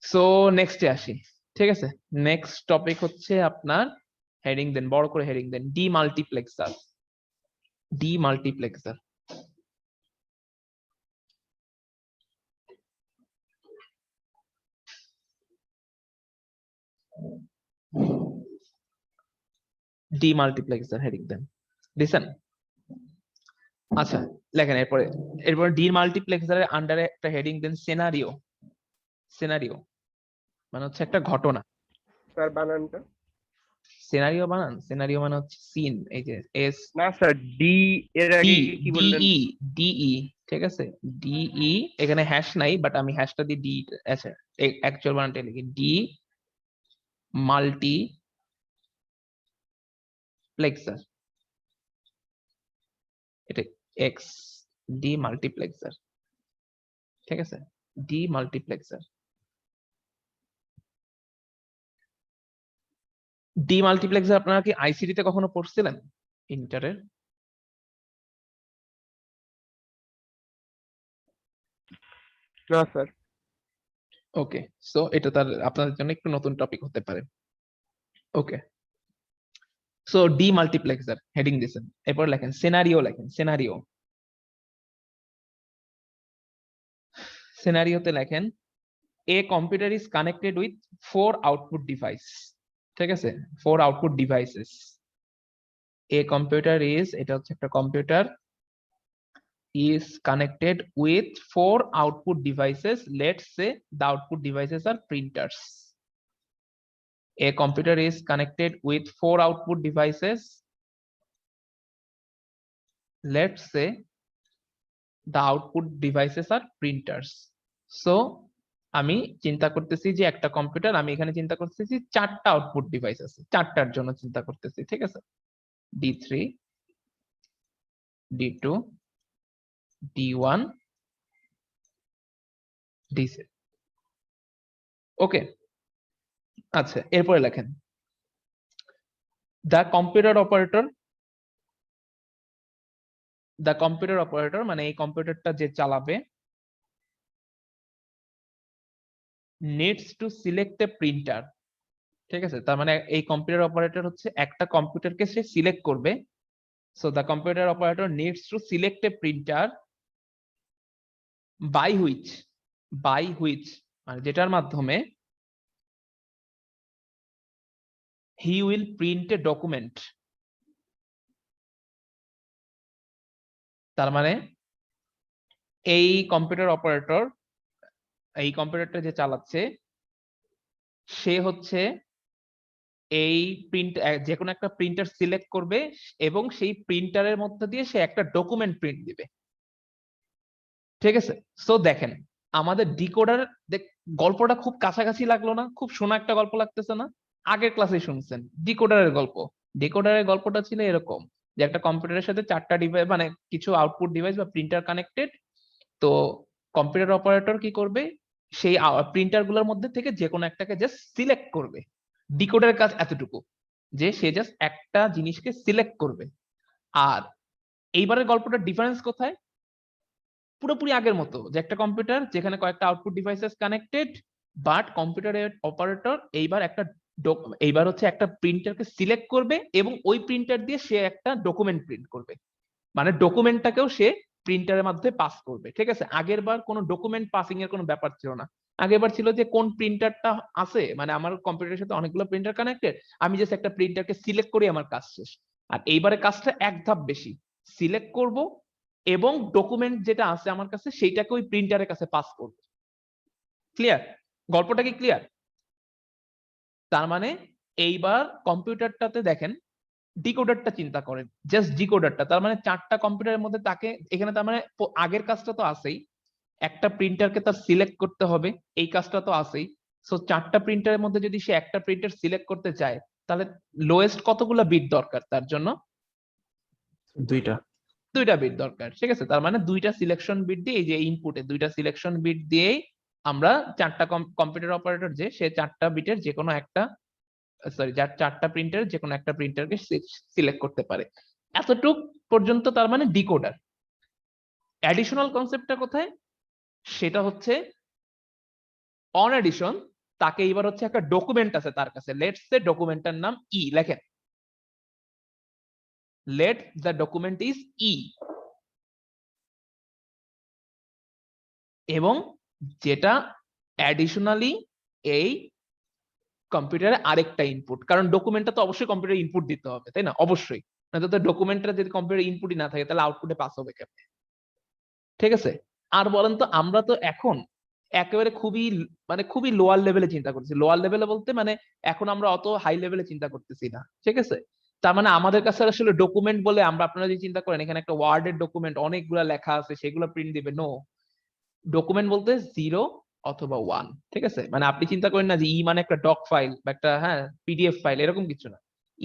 Speaker 1: সো নেক্সটে আসি, ঠিক আছে। নেক্সট টপিক হচ্ছে আপনার হেডিং দেন, বড় করে হেডিং দেন, demultiplexer. Demultiplexer, demultiplexer heading দেন, দিছেন? আচ্ছা লেখেন। এরপরে ডিমাল্টিপ্লেক্সারের আন্ডারে একটা হেডিং দেন, সিনারিও। সিনারিও মানে হচ্ছে একটা ঘটনা।
Speaker 7: স্যার বানানটা?
Speaker 1: সিনারিও বানান, সিনারিও মানে হচ্ছে সিন, এই যে এস
Speaker 7: না স্যার, ডি এর আগে কি বললেন?
Speaker 1: ডিই ডিই, ঠিক আছে, ডিই। এখানে হ্যাশ নাই, বাট আমি হ্যাশটা দিয়ে ডি, আচ্ছা অ্যাকচুয়াল বানানটা লিখি, ডি মাল্টিপ্লেক্সার, এটা এক্স, ডি মাল্টিপ্লেক্সার, ঠিক আছে, ডি মাল্টিপ্লেক্সার। ডি মাল্টিপ্লেক্সার আপনারা কি আইসিডি তে কখনো পড়ছিলেন ইন্টারের?
Speaker 7: না স্যার।
Speaker 1: ওকে, সো এটা তার আপনাদের জন্য একটু নতুন টপিক হতে পারে। Okay, so demultiplexer heading দিয়েছেন, এরপর লেখেন সিনারিও, লেখেন সিনারিও। সিনারিওতে লেখেন a computer is connected with 4 output device, ঠিক আছে, 4 output devices. A computer is, এটা হচ্ছে একটা computer, is connected with 4 output devices. Let's say the output devices are printers. A computer is connected with 4 output devices. Let's say the output devices are printers. So আমি চিন্তা করতেছি যে একটা computer, আমি এখানে চিন্তা করতেছি 4টা আউটপুট ডিভাইস আছে, 4টার জন্য চিন্তা করতেছি, ঠিক আছে? D3, D2, D1, D6. ওকে, আচ্ছা, এরপরে লেখেন the computer operator মানে এই কম্পিউটারটা যে চালাবে needs to select a printer. ঠিক আছে, তার মানে এই কম্পিউটার অপারেটর হচ্ছে একটা কম্পিউটারকে সে সিলেক্ট করবে। So the computer operator needs to select a printer by which মানে যেটার মাধ্যমে he will print a document. তার মানে এই কম্পিউটার অপারেটর, এই কম্পিউটারটা যে চালাচ্ছে সে হচ্ছে এই প্রিন্ট যে কোনো একটা প্রিন্টার সিলেক্ট করবে এবং সেই প্রিন্টারের মধ্যে দিয়ে সে একটা ডকুমেন্ট প্রিন্ট দিবে। ঠিক আছে, সো দেখেন আমাদের ডিকোডার, গল্পটা খুব কাছাকাছি লাগলো না? খুব শোনা একটা গল্প লাগতেছে না? আগের ক্লাসে শুনছেন ডিকোডারের গল্প। ডিকোডারের গল্পটা ছিল এরকম যে একটা কম্পিউটারের সাথে 4টা ডিভাইস মানে কিছু আউটপুট ডিভাইস বা প্রিন্টার কানেক্টেড। তো কম্পিউটার অপারেটর কি করবে, সেই প্রিন্টার গুলোর মধ্যে থেকে যে কোনো একটাকে জাস্ট সিলেক্ট করবে। ডিকোডারের কাজ এতটুকু যে সে জাস্ট একটা জিনিসকে সিলেক্ট করবে। আর এইবারের গল্পটার ডিফারেন্স কোথায়? পুরোপুরি আগের মতো, যে একটা কম্পিউটার যেখানে কয়েকটা আউটপুট ডিভাইসেস কানেক্টেড, বাট কম্পিউটারের অপারেটর এইবার হচ্ছে একটা প্রিন্টারকে সিলেক্ট করবে এবং ওই প্রিন্টার দিয়ে সে একটা ডকুমেন্ট প্রিন্ট করবে, মানে ডকুমেন্টটাকেও সে প্রিন্টারের মাধ্যমে পাস করবে। ঠিক আছে, আগের বার কোনো ডকুমেন্ট পাসিং এর কোনো ব্যাপার ছিল না। আগের বার ছিল যে কোন প্রিন্টারটা আছে, মানে আমার কম্পিউটারের সাথে অনেকগুলো প্রিন্টার কানেক্টেড, আমি জাস্ট একটা প্রিন্টারকে সিলেক্ট করি, আমার কাজ শেষ। আর এইবারে কাজটা এক ধাপ বেশি, সিলেক্ট করব এবং ডকুমেন্ট যেটা আছে আমার কাছে সেইটাকে ওই প্রিন্টারের কাছে পাস করব। ক্লিয়ার? গল্পটা কি ক্লিয়ার? তার মানে এইবার কম্পিউটারটাতে দেখেন ডিকোডারটা চিন্তা করেন, জাস্ট ডিকোডারটা, তার মানে 4টা কম্পিউটারের মধ্যে তাকে এখানে, তার মানে আগের কাজটা তো আছেই, একটা প্রিন্টারকে তার সিলেক্ট করতে হবে, এই কাজটা তো আছেই। সো 4টা প্রিন্টারের মধ্যে যদি সে একটা প্রিন্টার সিলেক্ট করতে চায় তাহলে লোয়েস্ট কতগুলো বিট দরকার তার জন্য? 2টা বিট দরকার। ঠিক আছে, তার মানে 2টা সিলেকশন বিট দিয়ে, এই যে ইনপুটে 2টা সিলেকশন বিট দিয়েই আমরা 4টা কম্পিউটার অপারেটর যে সে 4টা বিটের যে কোনো একটা, সরি, যার 4টা প্রিন্টার যে কোনো একটা প্রিন্টারকে সিলেক্ট করতে পারে। এতটুক পর্যন্ত তার মানে ডিকোডার। অ্যাডিশনাল কনসেপ্টটা কোথায়? সেটা হচ্ছে অন অ্যাডিশন তাকে এবার হচ্ছে একটা ডকুমেন্ট আছে তার কাছে, লেটস সে ডকুমেন্টটার নাম ই। লেখেন, লেট দ্য ডকুমেন্ট ইজ ই, এবং যেটা অ্যাডিশনালি এই কম্পিউটারে আরেকটা ইনপুট, কারণ ডকুমেন্টটা তো অবশ্যই কম্পিউটারে ইনপুট দিতে হবে, তাই না? অবশ্যই, না তো ডকুমেন্টটা যদি কম্পিউটারে ইনপুটই না থাকে তাহলে আউটপুটে পাস হবে কেমনে? ঠিক আছে, আর বলেন তো, আমরা তো এখন একেবারে খুবই লোয়ার লেভেলে চিন্তা করছি। লোয়ার লেভেলে বলতে মানে এখন আমরা অত হাই লেভেলে চিন্তা করতেছি না। ঠিক আছে, তার মানে আমাদের কাছে আসলে ডকুমেন্ট বলে, আমরা, আপনারা যদি চিন্তা করেন এখানে একটা ওয়ার্ডের ডকুমেন্ট অনেকগুলা লেখা আছে সেগুলো প্রিন্ট দিবে, নো। ডকুমেন্ট বলতে 0 অথবা 1। ঠিক আছে, মানে আপনি চিন্তা করেন না যে ই মানে একটা ডক ফাইল বা একটা পিডিএফ ফাইল, এরকম কিছু না।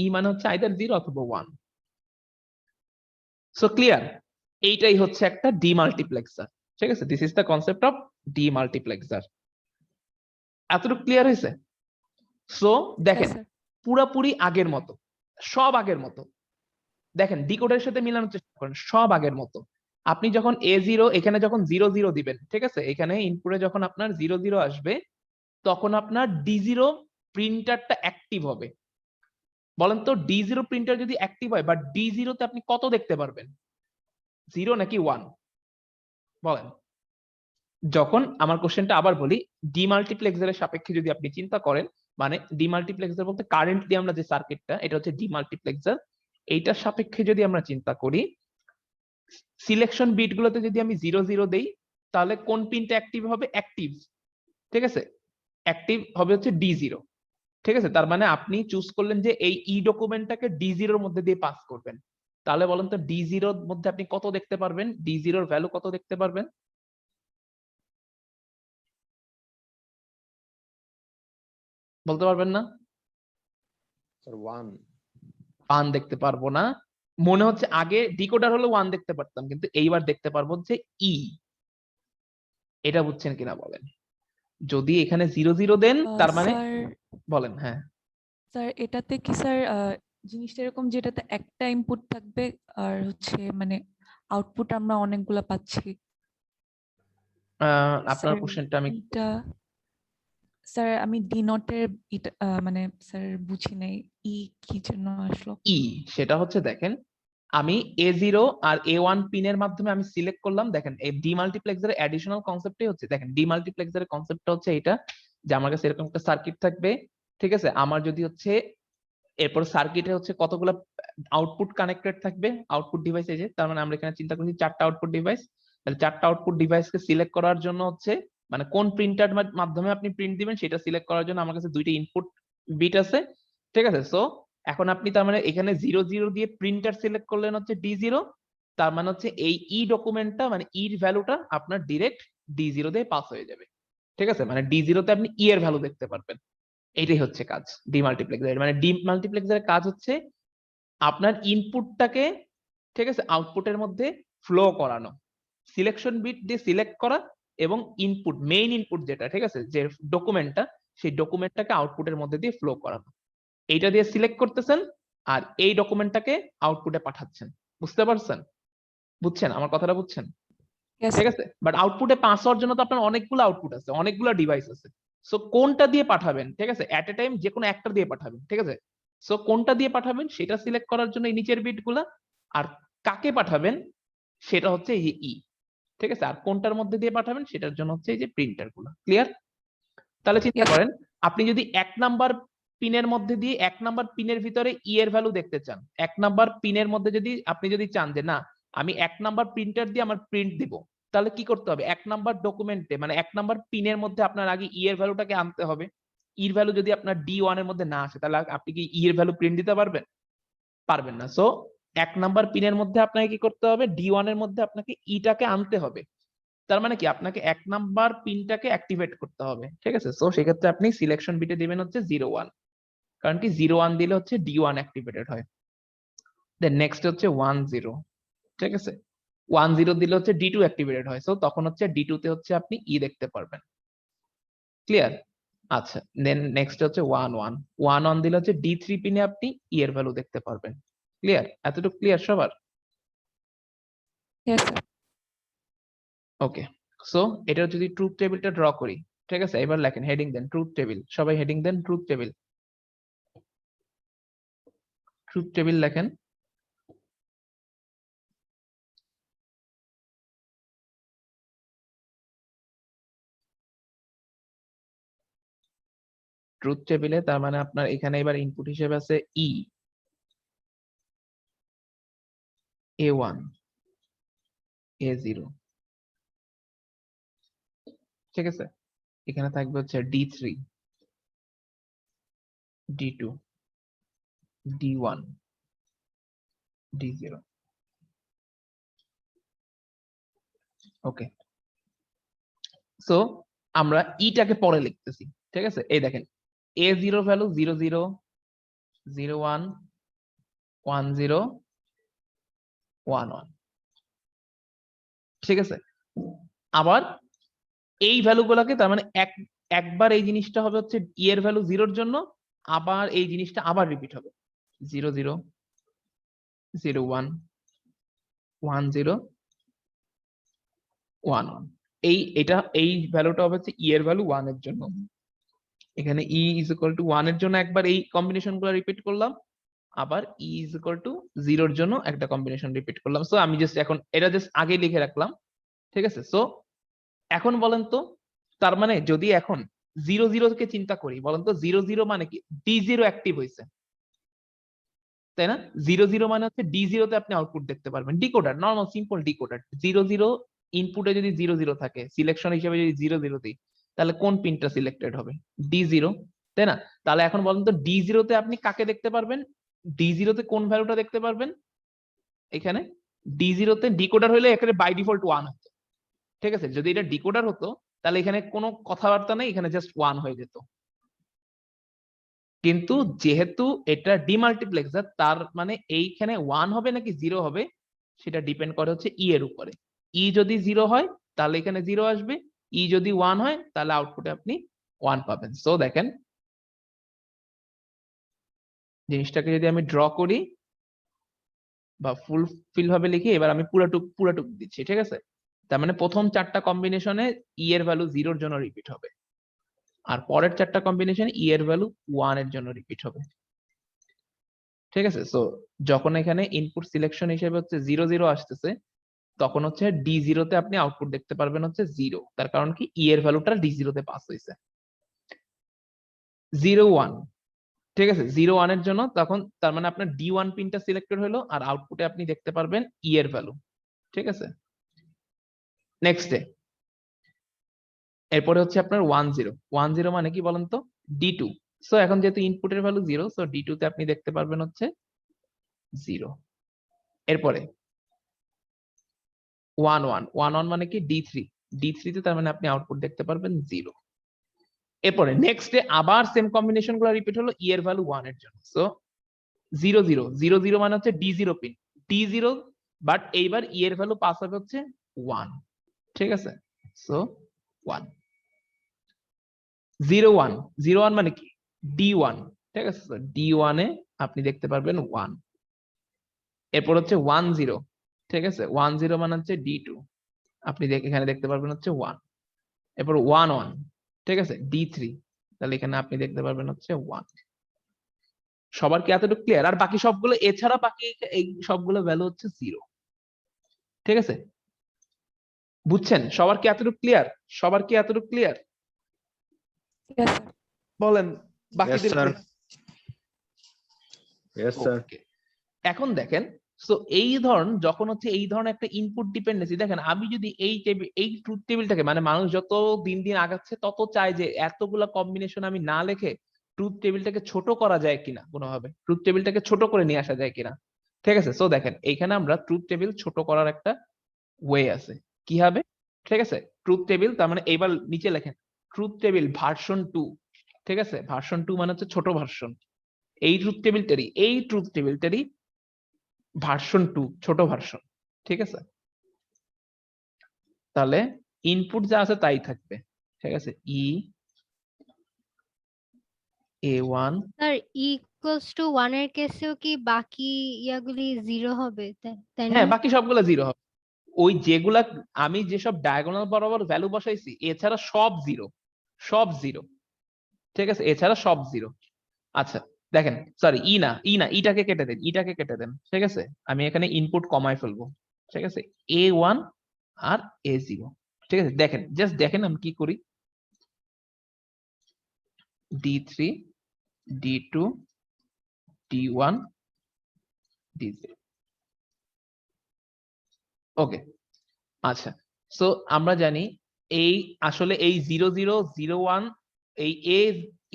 Speaker 1: ই মানে হচ্ছে আইদার 0 অথবা 1। So clear? এইটাই হচ্ছে একটা ডিমাল্টিপ্লেক্সার। ঠিক আছে, this is the concept of demultiplexer. এতটুকু ক্লিয়ার হয়েছে? সো দেখেন পুরাপুরি আগের মতো, সব আগের মতো। দেখেন ডিকোডারের সাথে মিলানোর চেষ্টা করেন, সব আগের মতো। আপনি যখন A0 এখানে যখন 0 0 দিবেন, ঠিক আছে, এখানে ইনপুটে যখন আপনার 0 0 আসবে তখন আপনার D0 প্রিন্টারটা অ্যাক্টিভ হবে। বলেন তো D0 প্রিন্টার যদি অ্যাক্টিভ হয় বা D0 তে আপনি কত দেখতে পারবেন, 0 নাকি 1? বলেন। যখন, আমার কোশ্চেনটা আবার বলি, ডিমাল্টিপ্লেক্সারের সাপেক্ষে যদি আপনি চিন্তা করেন, মানে ডিমাল্টিপ্লেক্সার বলতে কারেন্টলি আমরা যে সার্কিটটা, এটা হচ্ছে ডিমাল্টিপ্লেক্সার, এইটার সাপেক্ষে যদি আমরা চিন্তা করি, সিলেকশন বিট গুলোতে যদি আমি 0 0 দেই তাহলে কোন পিনটা অ্যাক্টিভ হবে? অ্যাক্টিভ, ঠিক আছে, অ্যাক্টিভ হবে হচ্ছে D0, ঠিক আছে। তার মানে আপনি চুজ করলেন যে এই ই ডকুমেন্টটাকে D0 এর মধ্যে দিয়ে পাস করবেন। তাহলে বলেন তো D0 এর মধ্যে আপনি কত দেখতে পারবেন? D0 এর ভ্যালু কত দেখতে পারবেন? বলতে পারবেন না?
Speaker 8: Sir, 1.
Speaker 1: 1 দেখতে পারবো না। মনে হচ্ছে আগে ডিকোডার হলো 1 দেখতে পারতাম, কিন্তু এইবার দেখতে পারবো যে ই। এটা বুঝছেন কিনা বলেন? যদি এখানে 0 0 দেন তার মানে
Speaker 9: স্যার
Speaker 1: বলেন। হ্যাঁ,
Speaker 9: স্যার এটাতে কি স্যার জিনিসটা এরকম যেটাতে একটা ইনপুট থাকবে আর হচ্ছে মানে আউটপুট আমরা অনেকগুলা পাচ্ছি?
Speaker 1: আপনার
Speaker 9: স্যার
Speaker 1: কোশ্চেনটা আমি
Speaker 9: এটা স্যার আমি ডি নটের মানে স্যার বুঝি নাই ই কি জন্য আসলো।
Speaker 1: ই সেটা হচ্ছে দেখেন, আমি A0 আর A1 পিনের মাধ্যমে আমি সিলেক্ট করলাম। দেখেন এই ডিমাল্টিপ্লেক্সারের অ্যাডিশনাল কনসেপ্টই হচ্ছে, দেখেন ডিমাল্টিপ্লেক্সারের কনসেপ্টটা হচ্ছে এটা যে আমার কাছে এরকম একটা সার্কিট থাকবে, ঠিক আছে। আমার যদি হচ্ছে এরপর সার্কিটে হচ্ছে কতগুলো আউটপুট কানেক্টেড থাকবে, আউটপুট ডিভাইস এই যে, তার মানে আমরা এখানে চিন্তা করছি 4টা আউটপুট ডিভাইস। তাহলে 4টা আউটপুট ডিভাইসকে সিলেক্ট করার জন্য হচ্ছে মানে কোন প্রিন্টার মাধ্যমে আপনি প্রিন্ট দিবেন সেটা সিলেক্ট করার জন্য আমার কাছে 2টা ইনপুট বিট আছে, ঠিক আছে। সো এখন আপনি তার মানে এখানে 0 0 দিয়ে প্রিন্টার সিলেক্ট করলেন হচ্ছে D0, তার মানে হচ্ছে এই ই ডকুমেন্টটা মানে ইর ভ্যালুটা আপনার ডিরেক্ট D0 দিয়ে পাস হয়ে যাবে, ঠিক আছে। মানে D0 তে আপনি ই এর ভ্যালু দেখতে পারবেন। এইটাই হচ্ছে কাজ ডিমাল্টিপ্লেক্সারের। মানে ডিমাল্টিপ্লেক্সারের কাজ হচ্ছে আপনার ইনপুটটাকে, ঠিক আছে, আউটপুটের মধ্যে ফ্লো করানো, সিলেকশন বিট দিয়ে সিলেক্ট করা এবং ইনপুট মেইন ইনপুট যেটা, ঠিক আছে, যে ডকুমেন্টটা, সেই ডকুমেন্টটাকে আউটপুটের মধ্যে দিয়ে ফ্লো করানো। এইটা দিয়ে সিলেক্ট করতেছেন আর এই ডকুমেন্টটাকে আউটপুটে পাঠাচ্ছেন। বুঝতে পারছেন? বুঝছেন আমার কথাটা? বুঝছেন?
Speaker 9: Yes,
Speaker 1: ঠিক
Speaker 9: sir.
Speaker 1: আছে। বাট আউটপুটে পাস হওয়ার জন্য তো আপনার অনেকগুলো আউটপুট আছে, অনেকগুলো ডিভাইস আছে। সো কোনটা দিয়ে পাঠাবেন, ঠিক আছে, এট এ টাইম যে কোনো একটা দিয়ে পাঠাবেন, ঠিক আছে। সো কোনটা দিয়ে পাঠাবেন সেটা সিলেক্ট করার জন্য এই নিচের বিটগুলা, আর কাকে পাঠাবেন সেটা হচ্ছে এই যে ই, ঠিক আছে। আর কোনটার মধ্যে দিয়ে পাঠাবেন সেটার জন্য হচ্ছে এই যে প্রিন্টার গুলো। ক্লিয়ার? তাহলে চিন্তা
Speaker 9: Yes.
Speaker 1: করেন, আপনি যদি 1 নাম্বার পিনের মধ্যে দিয়ে 1 নাম্বার পিনের ভিতরে ই এর ভ্যালু দেখতে চান, 1 নাম্বার পিনের মধ্যে যদি আপনি যদি চান যে না আমি 1 নাম্বার প্রিন্টার দিয়ে আমার প্রিন্ট দিব, তাহলে কি করতে হবে? 1 নাম্বার ডকুমেন্টে মানে 1 নাম্বার পিনের মধ্যে আপনার আগে ই এর ভ্যালুটাকে আনতে হবে। ইর ভ্যালু যদি আপনার D1 এর মধ্যে না আসে তাহলে আপনি কি ই এর ভ্যালু প্রিন্ট দিতে পারবেন? পারবেন না। সো 1 নাম্বার পিনের মধ্যে আপনাকে কি করতে হবে? D1 এর মধ্যে আপনাকে ইটাকে আনতে হবে। তার মানে কি আপনাকে 1 নাম্বার পিনটাকে অ্যাক্টিভেট করতে হবে, ঠিক আছে। সো সেক্ষেত্রে আপনি সিলেকশন বিটে দিবেন হচ্ছে 0 1, কারণ কি 0 1 দিলে হচ্ছে D1 অ্যাক্টিভেটেড হয়। দেন নেক্সট হচ্ছে 1 0, ঠিক আছে। 1 0 দিলে হচ্ছে D2 অ্যাক্টিভেটেড হয়। সো তখন হচ্ছে D2 তে হচ্ছে আপনি ই দেখতে পারবেন। ক্লিয়ার? আচ্ছা, দেন নেক্সট হচ্ছে 1 1, 1 1 দিলে হচ্ছে D3 পিনে আপনি ই এর ভ্যালু দেখতে পারবেন। ক্লিয়ার? এতটুকু ক্লিয়ার সবার?
Speaker 9: Yes, sir.
Speaker 1: ওকে। সো এটা যদি ট্রুথ টেবিলটা ড্র করি, ঠিক আছে, এবার লেখেন হেডিং দেন ট্রুথ টেবিল, সবাই হেডিং দেন ট্রুথ টেবিল। ট্রুথ টেবিল লেখেন। ট্রুথ টেবিলে তার মানে আপনার এখানে এবার ইনপুট হিসেবে আছে ই, A1, A0, ঠিক আছে। এখানে থাকবে হচ্ছে D3, D2, D1, D0। ওকে। সো আমরা ইটাকে পরে লিখতেছি, ঠিক আছে। এই দেখেন A0 ভ্যালু 0 0 0 1 1 0 1 1, ঠিক আছে। আবার এই ভ্যালুগুলোকে তার মানে একবার এই জিনিসটা হবে হচ্ছে ই এর ভ্যালু 0 এর জন্য, আবার এই জিনিসটা আবার রিপিট হবে 0 0 0 1 1 0 1 1। এই ভ্যালুটা হবে হচ্ছে ই এর ভ্যালু 1 এর জন্য। এখানে ই ইজ ইকুয়াল টু 1 এর জন্য একবার এই কম্বিনেশন গুলো রিপিট করলাম, আবার ই ইজ ইকুয়াল টু 0 এর জন্য একটা কম্বিনেশন রিপিট করলাম। সো আমি জাস্ট এখন এটা জাস্ট আগে লিখে রাখলাম, ঠিক আছে। সো এখন বলেন তো, তার মানে যদি এখন 0 0 কে চিন্তা করি, বলেন তো 0 0 মানে কি? D0 অ্যাক্টিভ হয়েছে, তাই না? 0 0 মানে হচ্ছে D0 তে আপনি আউটপুট দেখতে পারবেন, ডিকোডার, নর্মাল সিম্পল ডিকোডার। 0 0 ইনপুটে যদি 0 0 থাকে, সিলেকশন হিসেবে যদি 0 0 দিই, তাহলে কোন পিনটা সিলেক্টেড হবে? D0, তাই না? তাহলে এখন বলেন তো D0 তে আপনি কাকে দেখতে পারবেন? D0 তে কোন ভ্যালুটা দেখতে পারবেন? এখানে D0 তে ডিকোডার হলে এখানে বাই ডিফল্ট 1 হতো, ঠিক আছে? যদি এটা ডিকোডার হতো তাহলে এখানে কোনো কথাবার্তা নেই, এখানে জাস্ট 1 হয়ে যেত। কিন্তু যেহেতু এটা ডিমাল্টিপ্লেক্সার, তার মানে এইখানে 1 হবে নাকি 0 হবে সেটা ডিপেন্ড করে হচ্ছে ই এর উপরে। ই যদি 0 হয় তাহলে এখানে 0 আসবে, ই যদি 1 হয় তাহলে আউটপুটে আপনি 1 পাবেন। সো দেখেন জিনিসটাকে যদি আমি ড্র করি বা ফুলফিল ভাবে লিখি, এবার আমি পুরাটুক দিচ্ছি, ঠিক আছে? তার মানে প্রথম 4টা কম্বিনেশনে ই এর ভ্যালু 0 এর জন্য রিপিট হবে, আর পরের 4টা কম্বিনেশনে ই এর ভ্যালু 1 এর জন্য রিপিট হবে, ঠিক আছে? সো যখন এখানে ইনপুট সিলেকশন হিসেবে হচ্ছে 0 0 আসতেছে, তখন হচ্ছে D0 তে আপনি আউটপুট দেখতে পারবেন হচ্ছে 0, তার কারণ কি ই এর ভ্যালুটা D0 তে পাস হয়েছে। 0 1, ঠিক আছে? 0 1 এর জন্য তখন তার মানে আপনার D1 পিনটা সিলেক্টেড হলো, আর আউটপুটে আপনি দেখতে পারবেন ই এর ভ্যালু, ঠিক আছে? নেক্সট ডে এরপরে হচ্ছে আপনার 1 0 1 0 মানে কি বলেন তো? D2। সো এখন যেহেতু ইনপুটের ভ্যালু 0, সো D2 তে আপনি দেখতে পারবেন হচ্ছে 0। এরপরে 1 1 1 1 মানে কি? D3 D3 তে তার মানে আপনি আউটপুট দেখতে পারবেন 0। এরপরে নেক্সট ডে আবার সেম কম্বিনেশন গুলো রিপিট হলো ই এর ভ্যালু 1 এর জন্য। সো 0 0 0 0 মানে হচ্ছে D0 পিন, D0, বাট এইবার ই এর ভ্যালু পাস হবে হচ্ছে 1, ঠিক আছে? সো 1 0 1 0 1 মানে কি? D1, ঠিক আছে? D1 এ আপনি দেখতে পারবেন 1। এরপর হচ্ছে 1 0, ঠিক আছে? 1 0 মানে হচ্ছে D2, আপনি এখানে দেখতে পারবেন হচ্ছে 1। এরপর 1 1, ঠিক আছে? D3, তাহলে এখানে আপনি দেখতে পারবেন হচ্ছে 1। সবার কি এতটুকু ক্লিয়ার? আর বাকি সবগুলো এছাড়া বাকি এই সবগুলো ভ্যালু হচ্ছে 0, ঠিক আছে? বুঝছেন? সবার কি এতটুকু ক্লিয়ার? সবার কি এতটুকু ক্লিয়ার?
Speaker 9: Yes, sir.
Speaker 1: বলেন
Speaker 8: Yes,
Speaker 1: বাকিদের।
Speaker 8: sir. Yes, sir.
Speaker 1: Okay. এখন দেখেন, সো এই ধরন যখন হচ্ছে এই ধরনের একটা ইনপুট ডিপেন্ডেন্সি, দেখেন আমি যদি এই ট্রুথ টেবিলটাকে, মানে মানুষ যত দিন দিন আগাচ্ছে তত চায় যে এতগুলা কম্বিনেশন আমি না লিখে ট্রুথ টেবিলটাকে ছোট করা যায় কিনা, কোনোভাবে ট্রুথ টেবিলটাকে ছোট করে নিয়ে আসা যায় কিনা, ঠিক আছে? সো দেখেন এইখানে আমরা ট্রুথ টেবিল ছোট করার একটা ওয়ে আছে। কি হবে? ঠিক আছে, ট্রুথ টেবিল তার মানে এইবার নিচে লেখেন ট্রুথ টেবিল ভার্সন 2, ঠিক আছে? ভার্সন 2 মানে হচ্ছে ছোট ভার্সন। এই ট্রুথ টেবিলটারই ভার্সন 2, ছোট ভার্সন, ঠিক আছে? তাহলে ইনপুট যা আছে তাই থাকবে, ঠিক আছে? ই A1,
Speaker 3: স্যার ইকুয়ালস টু 1 এর কেসেও কি বাকি ইয়াগুলি 0 হবে, তাই না?
Speaker 1: হ্যাঁ বাকি সবগুলো 0 হবে। ওই যেগুলা আমি যেসব ডায়াগোনাল বরাবর ভ্যালু বসাইছি এছাড়া সব 0, সব 0, ঠিক আছে? এছাড়া সব 0। আচ্ছা দেখেন, সরি ইটাকে কেটে দেন, ঠিক আছে? আমি এখানে ইনপুট কমায় ফেলবো, ঠিক আছে? A1 আর A0, ঠিক আছে? দেখেন, জাস্ট দেখেন আমি কি করি। D3 D2 D1 D0, ওকে। আচ্ছা, সো আমরা জানি এই আসলে এই 0 0 0 1 এই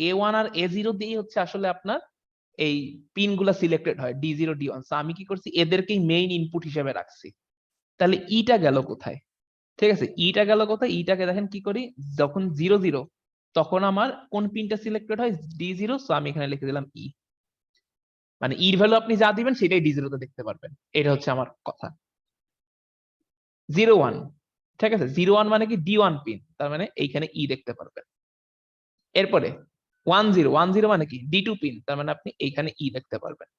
Speaker 1: A1 আর A0 দিয়ে হচ্ছে আসলে আপনার এই পিন গুলা সিলেক্টেড হয় D0 D1। সো আমি কি করছি, এদেরকেই মেইন ইনপুট হিসেবে রাখছি। তাহলে ইটা গেল কোথায়? ঠিক আছে, ইটা গেল কোথায়? ইটাকে দেখেন কি করি, যখন 0 0 তখন আমার কোন পিনটা সিলেক্টেড হয়? D0। সো আমি এখানে লিখে দিলাম ই, মানে ইর ভ্যালু আপনি যা দিবেন সেটাই D0 তে দেখতে পারবেন। এটা হচ্ছে আমার কথা। 0 1, ঠিক আছে? 0 1 মানে কি? D1 পিন, তার মানে এইখানে ই দেখতে পারবেন। এরপরে 1 0 1 0 মানে কি? D2 পিন, তার মানে আপনি এইখানে ই দেখতে পারবেন।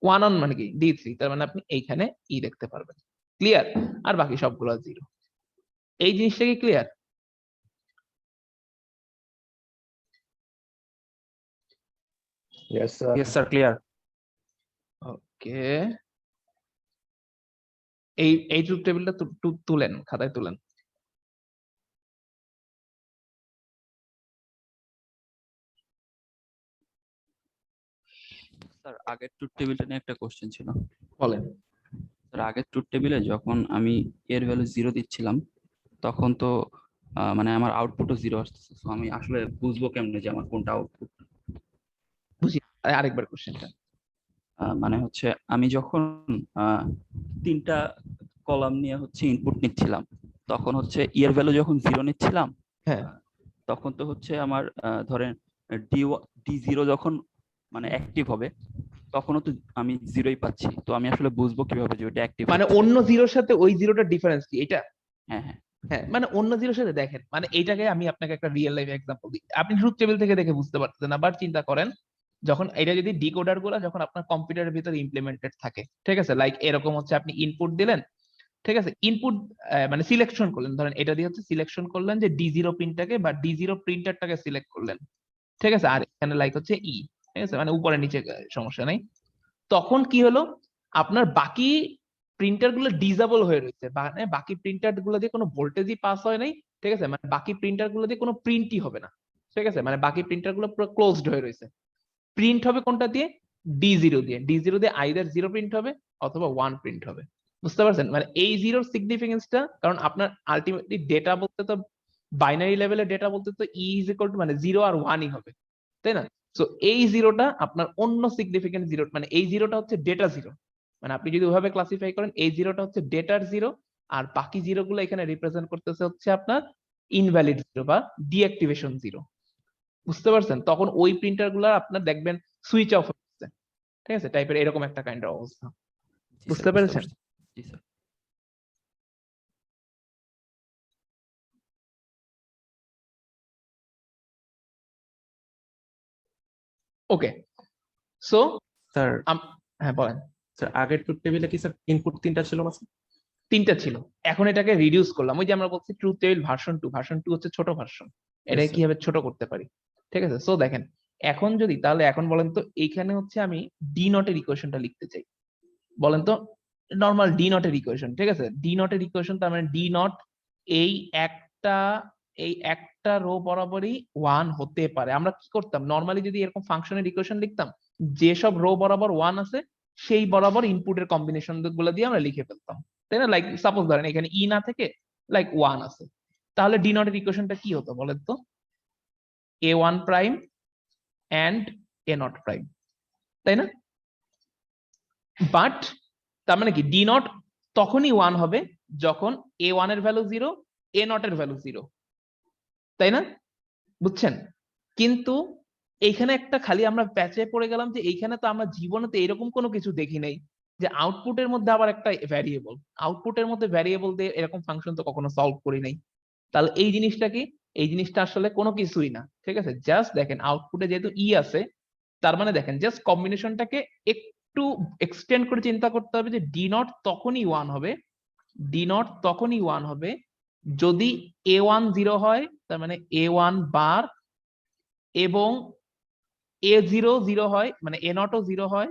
Speaker 1: 1 1 মানে কি? D3, তার মানে আপনি এইখানে ই দেখতে পারবেন। ক্লিয়ার? আর বাকি সবগুলো 0। এই জিনিসটা কি clear?
Speaker 8: Yes, sir.
Speaker 5: Yes, sir. Clear.
Speaker 1: ওকে, এই ট্রুথ টেবিলটা তুলেন, খাতায় তুলেন।
Speaker 10: স্যার আগের ট্রুথ টেবিলটা নিয়ে একটা কোশ্চেন ছিল।
Speaker 1: বলেন।
Speaker 10: স্যার আগের ট্রুথ টেবিলে যখন আমি এর ভ্যালু 0 দিচ্ছিলাম তখন তো মানে আমার আউটপুটও 0 আসতেছে, সো আমি আসলে বুঝবো কেমনে যে আমার কোনটা আউটপুট?
Speaker 1: বুঝি, আরেকবার কোশ্চেনটা।
Speaker 10: মানে হচ্ছে আমি যখন 3টা কলাম নিয়ে হচ্ছে ইনপুট নিচ্ছিলাম, তখন হচ্ছে এর ভ্যালু যখন 0 নিচ্ছিলাম,
Speaker 1: হ্যাঁ,
Speaker 10: তখন তো হচ্ছে আমার ধরেন D0 যখন মানে অ্যাক্টিভ হবে তখনও তো আমি 0ই পাচ্ছি, তো আমি আসলে বুঝবো কিভাবে যে ওটা অ্যাক্টিভ
Speaker 1: মানে অন্য জিরোর সাথে ওই জিরোটার ডিফারেন্স কি এটা?
Speaker 10: হ্যাঁ হ্যাঁ
Speaker 1: হ্যাঁ, মানে অন্য জিরোর সাথে দেখেন, মানে এইটাকে আমি আপনাকে একটা রিয়েল লাইফ এক্সাম্পল দিই, আপনি ট্রুথ টেবিল থেকে দেখে বুঝতে পারতেছেন। আবার চিন্তা করেন, যখন এটা যদি ডিকোডার গুলা যখন আপনার কম্পিউটারের ভিতরে ইমপ্লিমেন্টেড থাকে, ঠিক আছে, লাইক এরকম হচ্ছে আপনি ইনপুট দিলেন, ঠিক আছে, ইনপুট মানে সিলেকশন করলেন, ধরেন এটা দিয়ে হচ্ছে সিলেকশন করলেন যে D0 পিনটাকে বা D0 প্রিন্টারটাকে সিলেক্ট করলেন, ঠিক আছে, আর এখানে লাইক হচ্ছে ই, ঠিক আছে, মানে উপরে নিচে সমস্যা নেই। তখন কি হলো, আপনার বাকি প্রিন্টার গুলো ডিজেবল হয়ে রয়েছে, মানে বাকি প্রিন্টার গুলো দিয়ে কোনো ভোল্টেজই পাস হয় নাই, ঠিক আছে, মানে বাকি প্রিন্টার গুলো দিয়ে কোনো প্রিন্টই হবে না, ঠিক আছে, মানে বাকি প্রিন্টার গুলো পুরো ক্লোজড হয়ে রয়েছে। প্রিন্ট হবে কোনটা দিয়ে? D0 দিয়ে। D0 দিয়ে আইদার 0 প্রিন্ট হবে অথবা 1 প্রিন্ট হবে। বুঝতে পারছেন? মানে এই জিরোর সিগনিফিকেন্সটা, কারণ আপনার আলটিমেটলি ডেটা বলতে তো বাইনারি লেভেলের ডেটা বলতে তো ই ইজ ইকুয়াল টু মানে 0 আর 1ই হবে, তাই না? সো এই জিরোটা আপনার অন্য সিগনিফিকেন্ট জিরো, মানে এই জিরোটা হচ্ছে ডেটা জিরো, মানে আপনি যদি ওইভাবে ক্লাসিফাই করেন এই জিরোটা হচ্ছে ডেটার জিরো, আর বাকি জিরো গুলো এখানে রিপ্রেজেন্ট করতেছে হচ্ছে আপনার ইনভ্যালিড জিরো বা ডিঅ্যাক্টিভেশন জিরো। বুঝতে পারছেন? তখন ওই প্রিন্টার গুলো আপনার দেখবেন সুইচ অফ হচ্ছে, ঠিক আছে, টাইপের এরকম একটা কাইন্ড অফ অবস্থা।
Speaker 10: জি
Speaker 1: বুঝতে
Speaker 10: স্যার,
Speaker 1: পেরেছেন?
Speaker 10: পারছি। জি স্যার।
Speaker 1: ওকে, সো
Speaker 5: স্যার
Speaker 1: হ্যাঁ বলেন।
Speaker 5: স্যার আগের ট্রুথ টেবিলে কি স্যার ইনপুট 3টা ছিল না স্যার?
Speaker 1: 3টা ছিল, এখন এটাকে রিডিউস করলাম, ওই যে আমরা বলছি ট্রুথ টেবিল ভার্সন 2 হচ্ছে ছোট ভার্সন, এটাকে
Speaker 5: sir.
Speaker 1: কিভাবে ছোট করতে পারি, ঠিক আছে। সো দেখেন, এখন যদি তাহলে এখন বলেন তো এইখানে হচ্ছে আমি ডি নটের ইকুয়েশনটা লিখতে চাই, বলেন তো, নর্মাল ডি নটের ইকুয়েশন, ঠিক আছে, ডি নটের ইকুয়েশন তার মানে ডি নট এই একটা রো বরাবরই 1 হতে পারে। আমরা কি করতাম নর্মালি, যদি এরকম ফাংশনের ইকুয়েশন লিখতাম, যেসব রো বরাবর 1 আছে সেই বরাবর ইনপুটের কম্বিনেশন গুলো দিয়ে আমরা লিখে ফেলতাম, তাই না? লাইক সাপোজ ধরেন এখানে ই না থেকে লাইক 1 আছে, তাহলে ডি নটের ইকুয়েশনটা কি হতো বলেন তো? A1 prime and A0 prime, তাই না? বাট তার মানে কি ডি নট তখনই 1 হবে যখন A1 এর ভ্যালু 0, A0 এর ভ্যালু 0, তাই না? বুঝছেন? কিন্তু এইখানে একটা খালি আমরা প্যাচে পড়ে গেলাম যে এইখানে তো আমরা জীবনে তো এরকম কোনো কিছু দেখি নাই যে আউটপুটের মধ্যে আবার একটা ভ্যারিয়েবল, আউটপুটের মধ্যে ভ্যারিয়েবল দিয়ে এরকম ফাংশন তো কখনো সলভ করি নাই। তাহলে এই জিনিসটা কি? এই জিনিসটা আসলে কোনো কিছুই না, ঠিক আছে, জাস্ট দেখেন আউটপুটে যেহেতু ই আছে, তার মানে দেখেন জাস্ট কম্বিনেশনটাকে একটু এক্সটেন্ড করে চিন্তা করতে হবে যে ডি নট তখনই 1 হবে, ডি নট তখনই 1 হবে যদি A1 0 হয়, তার মানে A1 বার, এবং A0 0 হয়, মানে A0 ও 0 হয়,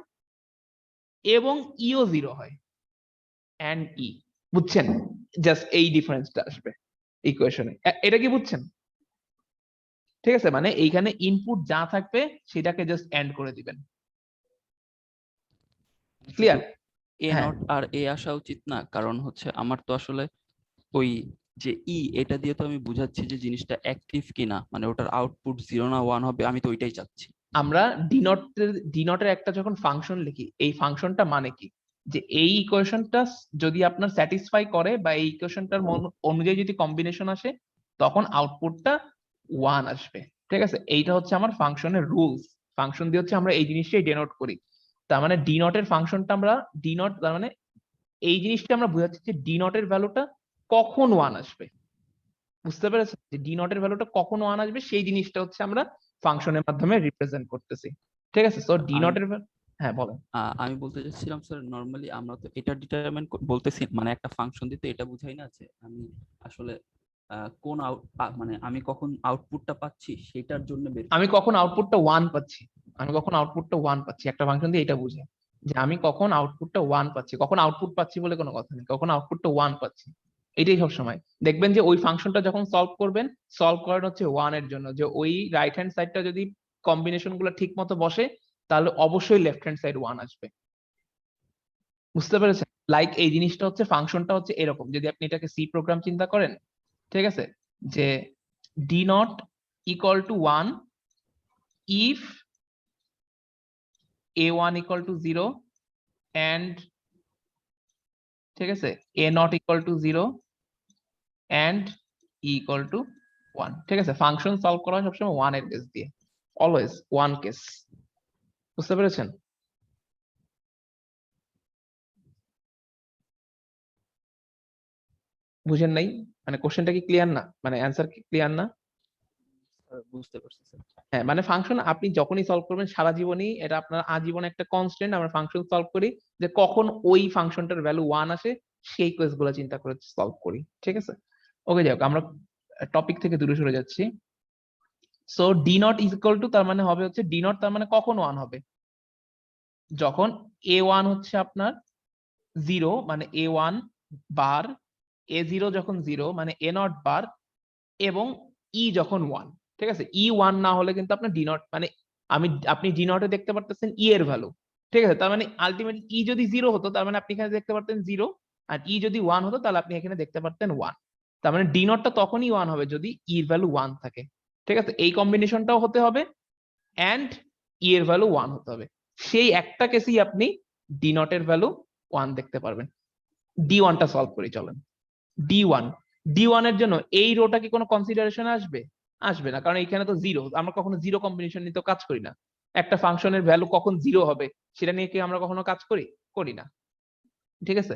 Speaker 1: এবং ইও 0 হয়, এন্ড ই। বুঝছেন? জাস্ট এই ডিফারেন্সটা আসবে ইকুয়েশনে, এটা কি বুঝছেন? ঠিক আছে, মানে এইখানে ইনপুট যা থাকবে সেটাকে জাস্ট এন্ড করে দিবেন। ক্লিয়ার?
Speaker 10: এ
Speaker 1: হ্যাঁ।
Speaker 10: নট আর এ আসা উচিত না, কারণ হচ্ছে আমার তো আসলে ওই যে ই, এটা দিয়ে তো আমি বুঝাচ্ছি যে জিনিসটা অ্যাক্টিভ কিনা, মানে ওটার আউটপুট 0 না 1 হবে, আমি তো ওইটাই চাচ্ছি।
Speaker 1: আমরা ডি নটের একটা যখন ফাংশন লিখি, এই ফাংশনটা মানে কি, যে এই ইকুয়েশনটা যদি আপনার স্যাটিসফাই করে বা এই ইকুয়েশনটার অনুযায়ী যদি কম্বিনেশন আসে, তখন আউটপুটটা 1 আসবে, ঠিক আছে। এইটা হচ্ছে আমার ফাংশনের রুলস, ফাংশন দিয়ে হচ্ছে আমরা এই জিনিসটাই ডেনোট করি। তার মানে ডি নটের ফাংশনটা আমরা ডি নট, তার মানে এই জিনিসটা আমরা বুঝাচ্ছি যে ডি নটের ভ্যালুটা কখন 1 আসবে। বুঝতে পেরেছেন যে ডি নটের ভ্যালুটা কখন 1 আসবে, সেই জিনিসটা হচ্ছে আমরা ফাংশনের মাধ্যমে রিপ্রেজেন্ট করতেছি, ঠিক আছে। সো ডি নটের, হ্যাঁ বলেন।
Speaker 10: আমি বলতে চাচ্ছিলাম স্যার, নরমালি আমরা তো এটা ডিটারমাইন বলতেছি, মানে একটা ফাংশন দিতে এটা বুঝাই না যে আমি আসলে কোন মানে আমি কখন আউটপুটটা পাচ্ছি সেটার জন্য
Speaker 1: আমি কখন আউটপুটটা 1 পাচ্ছি, আমি কখন আউটপুটটা 1 পাচ্ছি, একটা ফাংশন দিয়ে এটা বুঝায় যে আমি কখন আউটপুটটা 1 পাচ্ছি। কখন আউটপুট পাচ্ছি বলে কোনো কথা নেই, কখন আউটপুটটা 1 পাচ্ছি, এটাই সব সময় দেখবেন যে ওই ফাংশনটা যখন সলভ করবেন, সলভ করেন হচ্ছে 1 এর জন্য, যে ওই রাইট হ্যান্ড সাইডটা যদি কম্বিনেশন গুলো ঠিক মতো বসে, তাহলে অবশ্যই লেফট হ্যান্ড সাইড 1 আসবে। বুঝতে পেরেছেন? লাইক এই জিনিসটা হচ্ছে ফাংশনটা হচ্ছে এরকম, যদি আপনি এটাকে সি প্রোগ্রাম চিন্তা করেন, ঠিক আছে, যে D not equal to 1 if a1 equal to 0 and, ঠিক আছে, a not equal to 0 and e equal to 1। ঠিক আছে, ফাংশন সলভ করা হয় সবসময় 1 এর কেস দিয়ে, অলওয়েজ 1 কেস। বুঝতে পেরেছেন? বুঝেন নাই? মানে কোশ্চেনটা কি ক্লিয়ার না? মানে অ্যান্সার কি ক্লিয়ার না?
Speaker 10: বুঝতে পারছি স্যার।
Speaker 1: হ্যাঁ, মানে ফাংশন আপনি যখনই সলভ করবেন সারা জীবনই এটা আপনার আজীবন একটা কনস্ট্যান্ট। আমরা ফাংশন সলভ করি যে কখন ওই ফাংশনটার ভ্যালু 1 আসে সেই কেসগুলো চিন্তা করে সলভ করি। ঠিক আছে, ওকে, যাই হোক, আমরা টপিক থেকে দূরে সরে যাচ্ছি। So D not is equal two, তার মানে হবে হচ্ছে ডি নট, তার মানে কখন 1 হবে? যখন a1 হচ্ছে আপনার 0, মানে a1 বার, a0 যখন 0 মানে a নট বার, এবং e যখন 1। ঠিক আছে, e 1 না হলে কিন্তু আপনার ডি নট, মানে আপনি ডি নটে দেখতে পারতেছেন e এর ভ্যালু। ঠিক আছে, তার মানে আলটিমেটলি e যদি 0 হতো তার মানে আপনি এখানে দেখতে পারতেন 0, আর e যদি 1 হতো তাহলে আপনি এখানে দেখতে পারতেন 1। তার মানে ডি নটটা তখনই 1 হবে যদি e এর ভ্যালু 1 থাকে। ঠিক আছে, এই কম্বিনেশনটাও হতে হবে এন্ড e এর ভ্যালু 1 হতে হবে। সেই একটা কেসেই আপনি ডি নটের ভ্যালু 1 দেখতে পারবেন। d1 টা সলভ করি চলেন। d1 এর জন্য এই রোটা কি কোনো কনসিডারেশন আসবে? আসবে না, কারণ এখানে তো 0, আমরা কখনো 0 কম্বিনেশন নিয়ে তো কাজ করি না। একটা ফাংশনের ভ্যালু কখন 0 হবে সেটা নিয়ে কি আমরা কখনো কাজ করি না। ঠিক আছে,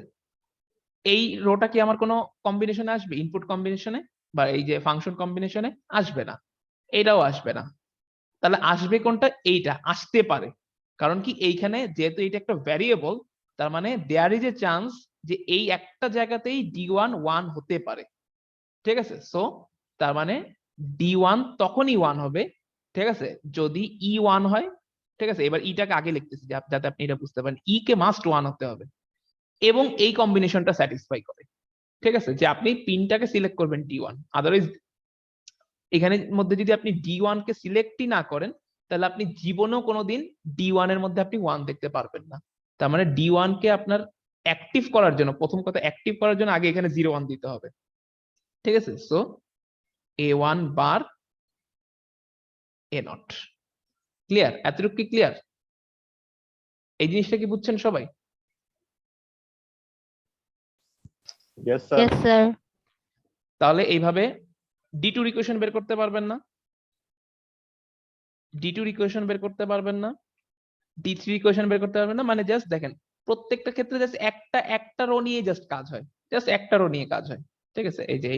Speaker 1: এই রোটা কি আমার কোনো কম্বিনেশনে আসবে? ইনপুট কম্বিনেশনে বা এই যে ফাংশন কম্বিনেশনে আসবে না, এটাও আসবে না। তাহলে আসবে কোনটা? এইটা আসতে পারে, কারণ কি এইখানে যেহেতু এটা একটা ভ্যারিয়েবল, তার মানে দেয়ার ইজ এ চান্স যে এই একটা জায়গাতেই d1 1 হতে পারে। ঠিক আছে, সো তার মানে d1 তখনই 1 হবে, ঠিক আছে, যদি e 1 হয়। ঠিক আছে, এবার ইটাকে আগে লিখতেছি যাতে আপনি এটা বুঝতে পারেন, ই কে মাস্ট 1 হতে হবে এবং এই কম্বিনেশনটা স্যাটিসফাই করে। ঠিক আছে, যে আপনি পিনটাকে সিলেক্ট করবেন d1, আদারওয়াইজ এখানের মধ্যে যদি আপনি d1 কে সিলেক্টই না করেন তাহলে আপনি জীবনেও কোনোদিন d1 এর মধ্যে আপনি 1 দেখতে পারবেন না। তার মানে d1 কে আপনার অ্যাক্টিভ করার জন্য, প্রথম কথা অ্যাক্টিভ করার জন্য আগে এখানে 0 1 দিতে হবে। ঠিক আছে, so a1 bar a not. Clear? এতটুকু কি ক্লিয়ার? এই জিনিসটা কি বুঝছেন সবাই?
Speaker 8: Yes, sir.
Speaker 3: Yes, sir.
Speaker 1: তাহলে এইভাবে d2 ইকুয়েশন বের করতে পারবেন না, d2 ইকুয়েশন বের করতে পারবেন না, d3 ইকুয়েশন বের করতে পারবেন না। মানে জাস্ট দেখেন প্রত্যেকটা ক্ষেত্রে জাস্ট একটা রো নিয়ে জাস্ট কাজ হয়, জাস্ট একটা রো নিয়ে কাজ হয়। ঠিক আছে, এই যে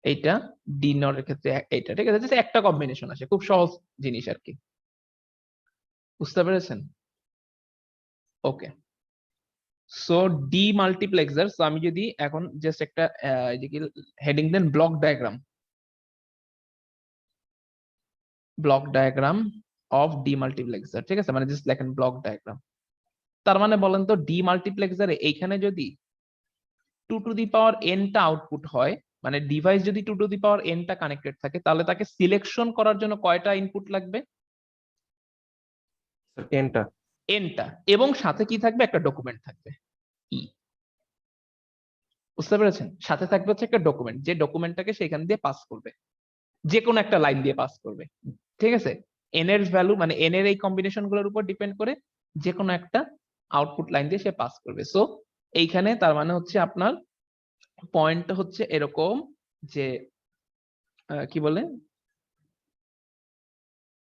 Speaker 1: এইটা ডি নট এর ক্ষেত্রে এইটা, ঠিক আছে, জাস্ট একটা কম্বিনেশন আসে, খুব সহজ জিনিস আর কি। বুঝতে পেরেছেন? Okay, so demultiplexer. So আমি যদি এখন জাস্ট একটা হেডিং দেন block diagram of demultiplexer. ঠিক আছে, মানে জাস্ট লেখেন ব্লক ডায়াগ্রাম। তার মানে বলেন তো ডি মাল্টিপ্লেক্সারে এইখানে যদি 2 টু দি পাওয়ার n টা আউটপুট হয়, মানে ডিভাইস যদি 2 টু দি পাওয়ার n টা কানেক্টেড থাকে, তাহলে তাকে সিলেকশন করার জন্য কয়টা ইনপুট লাগবে?
Speaker 5: 10টা।
Speaker 1: n টা, এবং সাথে কি থাকবে? একটা ডকুমেন্ট থাকবে e। বুঝতে পেরেছেন? সাথে থাকবে হচ্ছে একটা ডকুমেন্ট, যে ডকুমেন্টটাকে সেখান দিয়ে পাস করবে, যে কোনো একটা লাইন দিয়ে পাস করবে। ঠিক আছে, n এর ভ্যালু মানে n এর এই কম্বিনেশন গুলোর উপর ডিপেন্ড করে যে কোনো একটা আউটপুট লাইন দিয়ে সে পাস করবে। সো এইখানে তার মানে হচ্ছে আপনার পয়েন্টটা হচ্ছে এরকম যে কি বলে,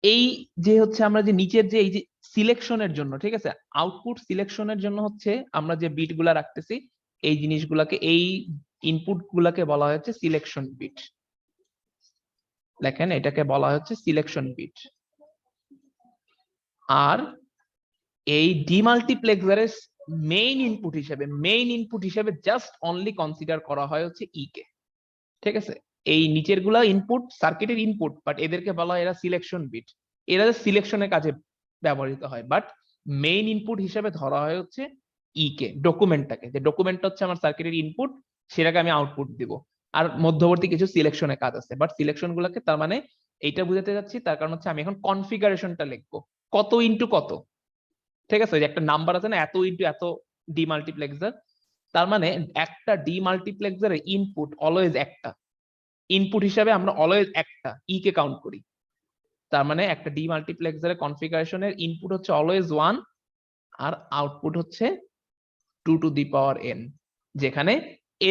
Speaker 1: এই যে হচ্ছে আমরা যে নিচের যে এই যে সিলেকশনের জন্য, ঠিক আছে, আউটপুট সিলেকশনের জন্য হচ্ছে আমরা যে বিট গুলা রাখতেছি, এই জিনিসগুলাকে, এই ইনপুট গুলাকে বলা হচ্ছে সিলেকশন বিট। দেখেন এটাকে বলা হচ্ছে সিলেকশন বিট। আর এই ডিমাল্টিপ্লেক্সারের মেইন ইনপুট হিসেবে জাস্ট অনলি কনসিডার করা হয় হচ্ছে ই কে। ঠিক আছে, এই নিচের গুলা ইনপুট, সার্কিটের ইনপুট, বাট এদেরকে বলা হয় এরা সিলেকশন বিট। এরা সিলেকশনের কাজে ব্যবহৃত হয়, বাট মেইন ইনপুট হিসেবে ধরা হয় হচ্ছে ই কে, ডকুমেন্টটাকে, যে ডকুমেন্টটা হচ্ছে আমার সার্কিটের ইনপুট, সেটাকে আমি আউটপুট দিব। আর মধ্যবর্তী কিছু সিলেকশনের কাজ আছে, বাট সিলেকশন গুলাকে, তার মানে এইটা বুঝাতে যাচ্ছি, তার কারণ হচ্ছে আমি এখন কনফিগারেশনটা লিখবো। কত ইনটু কত, ঠিক আছে, যে একটা নাম্বার আছে না, এত ইনটু এত ডিমাল্টিপ্লেক্সার, তার মানে একটা ডিমাল্টিপ্লেক্সারের ইনপুট অলওয়েজ একটা, ইনপুট হিসাবে আমরা অলওয়েজ একটা ই কে কাউন্ট করি। তার মানে একটা ডিমাল্টিপ্লেক্সারের কনফিগারেশনের ইনপুট হচ্ছে অলওয়েজ 1 আর আউটপুট হচ্ছে 2 টু দি পাওয়ার n, যেখানে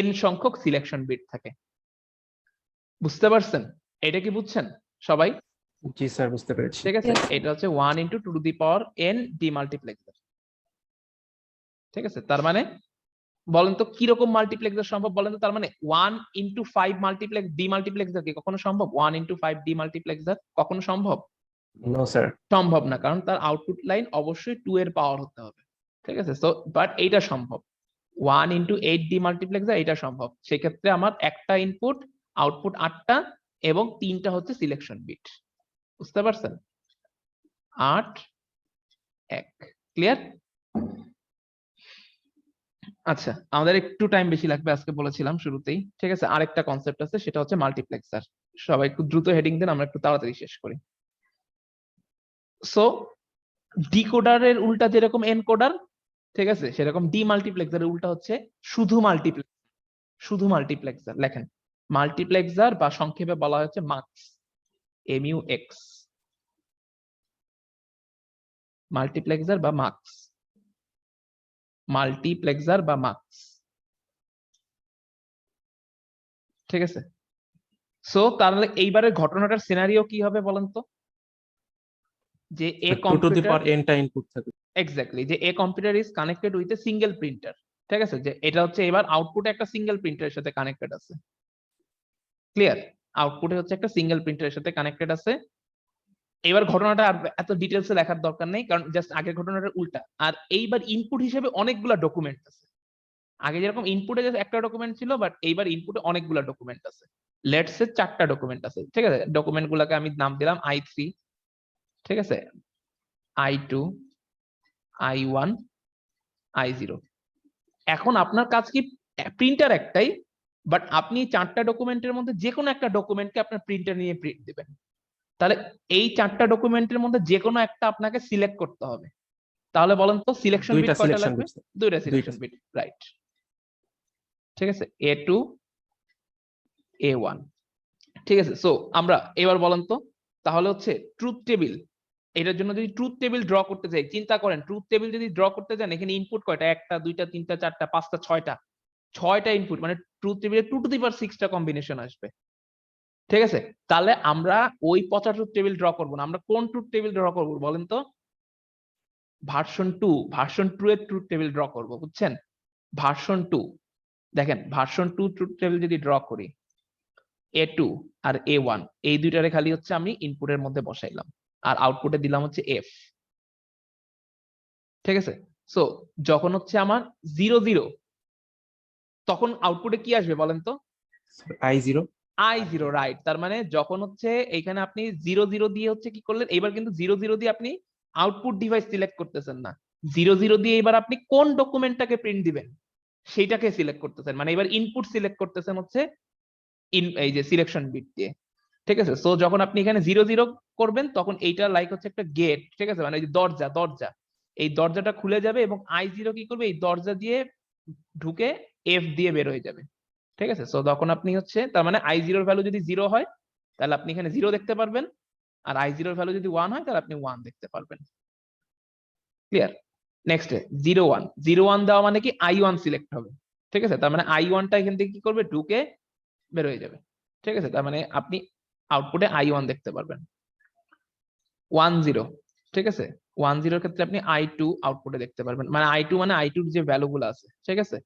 Speaker 1: n সংখ্যক সিলেকশন বিট থাকে। বুঝতে পারছেন? এটা কি বুঝছেন সবাই?
Speaker 5: জি স্যার, বুঝতে পেরেছি।
Speaker 1: ঠিক আছে,
Speaker 9: Yes.
Speaker 1: এটা হচ্ছে 1 into 2 to the power n demultiplexer. ঠিক আছে, তার মানে বলেন তো কিরকম মাল্টিপ্লেক্সার সম্ভব বলেন তো? তার মানে 1 ইন্টু 5 মাল্টিপ্লেক্স ডিমাল্টিপ্লেক্সার কি কখনো সম্ভব? 1 ইন্টু 5 ডিমাল্টিপ্লেক্সার কখনো সম্ভব?
Speaker 5: No sir.
Speaker 1: সম্ভব না, কারণ তার আউটপুট লাইন অবশ্যই 2 এর পাওয়ার হতে হবে। ঠিক আছে, সো বাট এইটা সম্ভব, 1 ইন্টু 8 ডিমাল্টিপ্লেক্সার এটা সম্ভব। সেক্ষেত্রে আমার একটা ইনপুট, আউটপুট 8টা এবং 3টা হচ্ছে সিলেকশন বিট। বুঝতে পারছেন? 8 1 ক্লিয়ার? আচ্ছা, আমাদের একটু টাইম বেশি লাগবে আজকে বলেছিলাম শুরুতেই। ঠিক আছে, আরেকটা কনসেপ্ট আছে, সেটা হচ্ছে মাল্টিপ্লেক্সার। সবাই একটু দ্রুত হেডিং দেন, আমরা একটু তাড়াতাড়ি শেষ করি। সো ডিকোডারের উল্টা যেরকম এনকোডার, ঠিক আছে, সেরকম ডিমাল্টিপ্লেক্সারের উল্টা হচ্ছে শুধু মাল্টিপ্লেক্সার। শুধু মাল্টিপ্লেক্সার লেখেন, মাল্টিপ্লেক্সার বা সংক্ষেপে বলা হচ্ছে মাক্স, MUX, মাল্টিপ্লেক্সার বা মাক্স, মাল্টিপ্লেক্সার বা মাক্স। ঠিক আছে, সো তাহলে এইবারের ঘটনাটার সিনারিও কি হবে বলেন তো? যে a
Speaker 5: 2 to the
Speaker 1: computer,
Speaker 5: power n টা ইনপুট থাকে।
Speaker 1: এক্স্যাক্টলি, যে a computer is connected with a single printer. ঠিক আছে, যে এটা হচ্ছে এবার আউটপুটে একটা সিঙ্গেল প্রিন্টারের সাথে কানেক্টেড আছে। ক্লিয়ার? আউটপুটে হচ্ছে একটা সিঙ্গেল প্রিন্টারের সাথে কানেক্টেড আছে। এবার ঘটনাটা আর এত ডিটেলসে লেখার দরকার নেই, কারণ জাস্ট আগের ঘটনাটার উল্টা। আর এইবার ইনপুট হিসেবে অনেকগুলা ডকুমেন্ট আছে। আগে যেরকম ইনপুটে জাস্ট একটা ডকুমেন্ট ছিল, বাট এইবার ইনপুটে অনেকগুলা ডকুমেন্ট আছে। লেটস সে 4টা ডকুমেন্ট আছে। ঠিক আছে, ডকুমেন্ট গুলাকে আমি নাম দিলাম I3, ঠিক আছে, I2, I1, I0। এখন আপনার কাজ কি? প্রিন্টার একটাই, বাট আপনি 4টা ডকুমেন্টের মধ্যে যে কোনো একটা ডকুমেন্টকে আপনার প্রিন্টার নিয়ে প্রিন্ট দিবেন। তাহলে এই 4টা ডকুমেন্টের মধ্যে যে কোনো একটা আপনাকে সিলেক্ট করতে হবে। তাহলে বলেন তো সিলেকশন বিট
Speaker 5: দুইটা
Speaker 1: কয়টা
Speaker 5: সিলেকশন
Speaker 1: লাগবে?
Speaker 5: বিট।
Speaker 1: দুইটা সিলেকশন বিট, রাইট। ঠিক আছে, A2, A1। ঠিক আছে, সো আমরা এবার বলেন তো, তাহলে হচ্ছে ট্রুথ টেবিল, এটার জন্য যদি ট্রুথ টেবিল ড্র করতে চাই, চিন্তা করেন ট্রুথ টেবিল যদি ড্র করতে যান, এখানে ইনপুট কয়টা? 1টা 2টা 3টা 4টা 5টা 6টা ইনপুট, মানে ট্রুথ টেবিলে 2 টু দি পাওয়ার 6টা কম্বিনেশন আসবে। ঠিক আছে, তাহলে আমরা ওই পচা ট্রুথ টেবিল ড্র করবো না। আমরা কোন ট্রুথ টেবিল ড্র করবো বলেন তো? ভার্সন 2 এর ট্রুথ টেবিল ড্র করবো, বুঝছেন? ভার্সন 2, দেখেন ভার্সন 2 ট্রুথ টেবিল যদি ড্র করি, A2 আর A1 এই দুইটারে খালি হচ্ছে আমি ইনপুটের মধ্যে বসাইলাম, আর আউটপুটে দিলাম হচ্ছে F। ঠিক আছে, সো যখন হচ্ছে আমার 0 0, তখন আউটপুটে কি আসবে বলেন তো?
Speaker 5: I0।
Speaker 1: I0, right. তার মানে যখন হচ্ছে এইখানে আপনি 0 0 দিয়ে হচ্ছে কি করলেন, এবার কিন্তু 0 0 দিয়ে আপনি আউটপুট ডিভাইস সিলেক্ট করতেছেন না। 0 0 দিয়ে এবার আপনি কোন ডকুমেন্টটাকে প্রিন্ট দিবেন সেইটাকে সিলেক্ট করতেছেন, মানে এবার ইনপুট সিলেক্ট করতেছেন হচ্ছে এই যে সিলেকশন বিট দিয়ে। ঠিক আছে, সো যখন আপনি এখানে 0 0 করবেন, তখন এইটা লাইক হচ্ছে একটা গেট। ঠিক আছে, মানে দরজা, এই দরজাটা খুলে যাবে এবং I0 কি করবে? এই দরজা দিয়ে ঢুকে F দিয়ে বের হয়ে যাবে। ঠিক আছে, সো তখন আপনি হচ্ছে, তার মানে I0 এর ভ্যালু যদি 0 হয়, তাহলে আপনি এখানে 0 দেখতে পারবেন, আর I0 এর ভ্যালু যদি 1 হয়, তাহলে আপনি 1 দেখতে পারবেন। ক্লিয়ার? নেক্সট 0 1 দেওয়া মানে কি? I1 সিলেক্ট হবে। ঠিক আছে, তার মানে I1 টা এখান থেকে কি করবে? ঢুকে বের হয়ে যাবে। ঠিক আছে, তার মানে আপনি আউটপুটে I1 দেখতে পারবেন। 1 0, ঠিক আছে, 1 0 এর ক্ষেত্রে আপনি I2 আউটপুটে দেখতে পারবেন, মানে I2 মানে I2 এর যে ভ্যালু গুলো আছে। ঠিক আছে,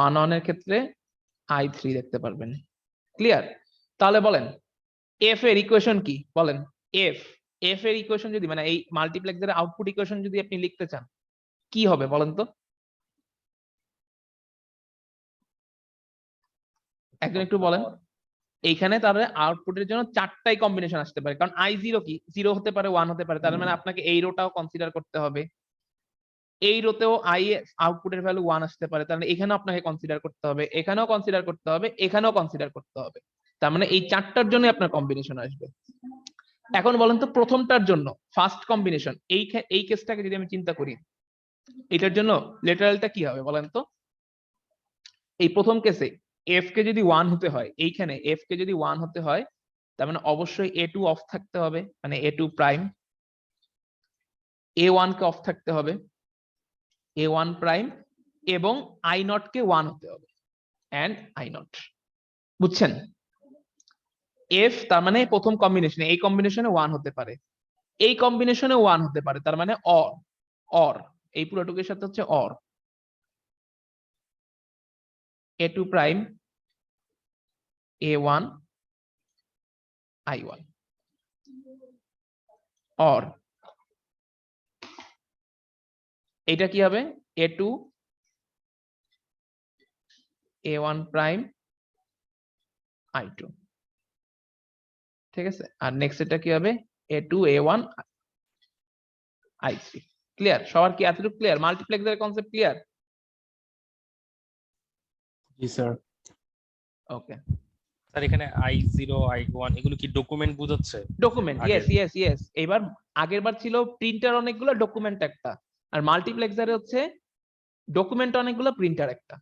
Speaker 1: 1 1 এর ক্ষেত্রে I3 দেখতে পারবেন। ক্লিয়ার? তাহলে বলেন F এর ইকুয়েশন কি বলেন? F এর ইকুয়েশন যদি, মানে এই মাল্টিপ্লেক্সারের আউটপুট ইকুয়েশন যদি আপনি লিখতে চান, কি হবে বলেন তো? একজন একটু বলেন। এইখানে তাহলে আউটপুটের জন্য 4টাই কম্বিনেশন আসতে পারে, কারণ I0 কি 0 হতে পারে, 1 হতে পারে। তার মানে আপনাকে এই রোটাও কনসিডার করতে হবে, এই রোতেও আউটপুটের ভ্যালু 1 আসতে পারে, তাহলে এখানেও আপনাকে কনসিডার করতে হবে, এখানেও কনসিডার করতে হবে, এখানেও কনসিডার করতে হবে। তার মানে এই 4টার জন্য আপনার কম্বিনেশন আসবে। এখন বলেন তো প্রথমটার জন্য ফার্স্ট কম্বিনেশন এই কেসটাকে যদি আমি চিন্তা করি, এটার জন্য লেটারালটা কি হবে বলেন তো? এই প্রথম কেসে এফ কে যদি 1 হতে হয়, এইখানে এফ কে যদি 1 হতে হয়, তার মানে অবশ্যই A2 অফ থাকতে হবে, মানে A2 prime. A1 K of থাকতে হবে, A1 প্রাইম, এবং I0 কে 1 হতে হবে, এন্ড I0। বুঝছেন? এফ তার মানে প্রথম কম্বিনেশনে, এই কম্বিনেশনে 1 হতে পারে, এই কম্বিনেশনে 1 হতে পারে, তার মানে অর এই পুরোটুকের সাথে হচ্ছে or. A2 prime, A1, I1, or এটা কি হবে? A2, A1 prime, I2। ঠিক আছে, আর নেক্সট এটা কি হবে? A2, A1, I3। ক্লিয়ার? সবার কি এতটুকু ক্লিয়ার? মাল্টিপ্লেক্সারের কনসেপ্ট ক্লিয়ার?
Speaker 5: জি স্যার।
Speaker 1: ওকে,
Speaker 4: স্যার এখানে I0 I1 এগুলো কি ডকুমেন্ট বোঝাচ্ছে?
Speaker 1: Document, yes. এবার আগের বার ছিল প্রিন্টার অনেকগুলো, ডকুমেন্ট একটা, আর মাল্টিপ্লেক্সারে হচ্ছে ডকুমেন্ট অনেকগুলো, প্রিন্টার একটা।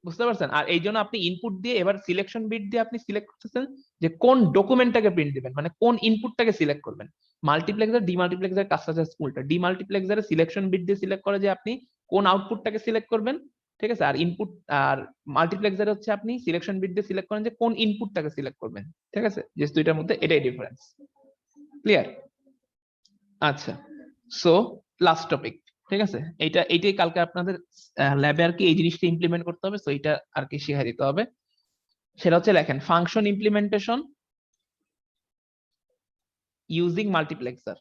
Speaker 1: বুঝতে পারছেন? আর এই জন্য আপনি ইনপুট দিয়ে এবার সিলেকশন বিট দিয়ে আপনি সিলেক্ট করতেছেন যে কোন ডকুমেন্টটাকে প্রিন্ট দিবেন, মানে কোন ইনপুটটাকে সিলেক্ট করবেন। মাল্টিপ্লেক্সার ডিমাল্টিপ্লেক্সার কাজটা জাস্ট উল্টা। ডিমাল্টিপ্লেক্সারে সিলেকশন বিট দিয়ে সিলেক্ট করে যে আপনি কোন আউটপুটটাকে সিলেক্ট করবেন, ঠিক আছে? আর ইনপুট, আর মাল্টিপ্লেক্সারে হচ্ছে আপনি সিলেকশন বিট দিয়ে সিলেক্ট করেন যে কোন ইনপুটটাকে সিলেক্ট করবেন। ঠিক আছে, যে দুইটার মধ্যে এটাই ডিফারেন্স। ক্লিয়ার? আচ্ছা, সো লাস্ট টপিক, ঠিক আছে? এইটাই কালকে আপনাদের ল্যাবে আর কি এই জিনিসটা ইমপ্লিমেন্ট করতে হবে, সো এটা আর কি শিখা দিতে হবে। সেটা হচ্ছে লেখেন function implementation using multiplexer.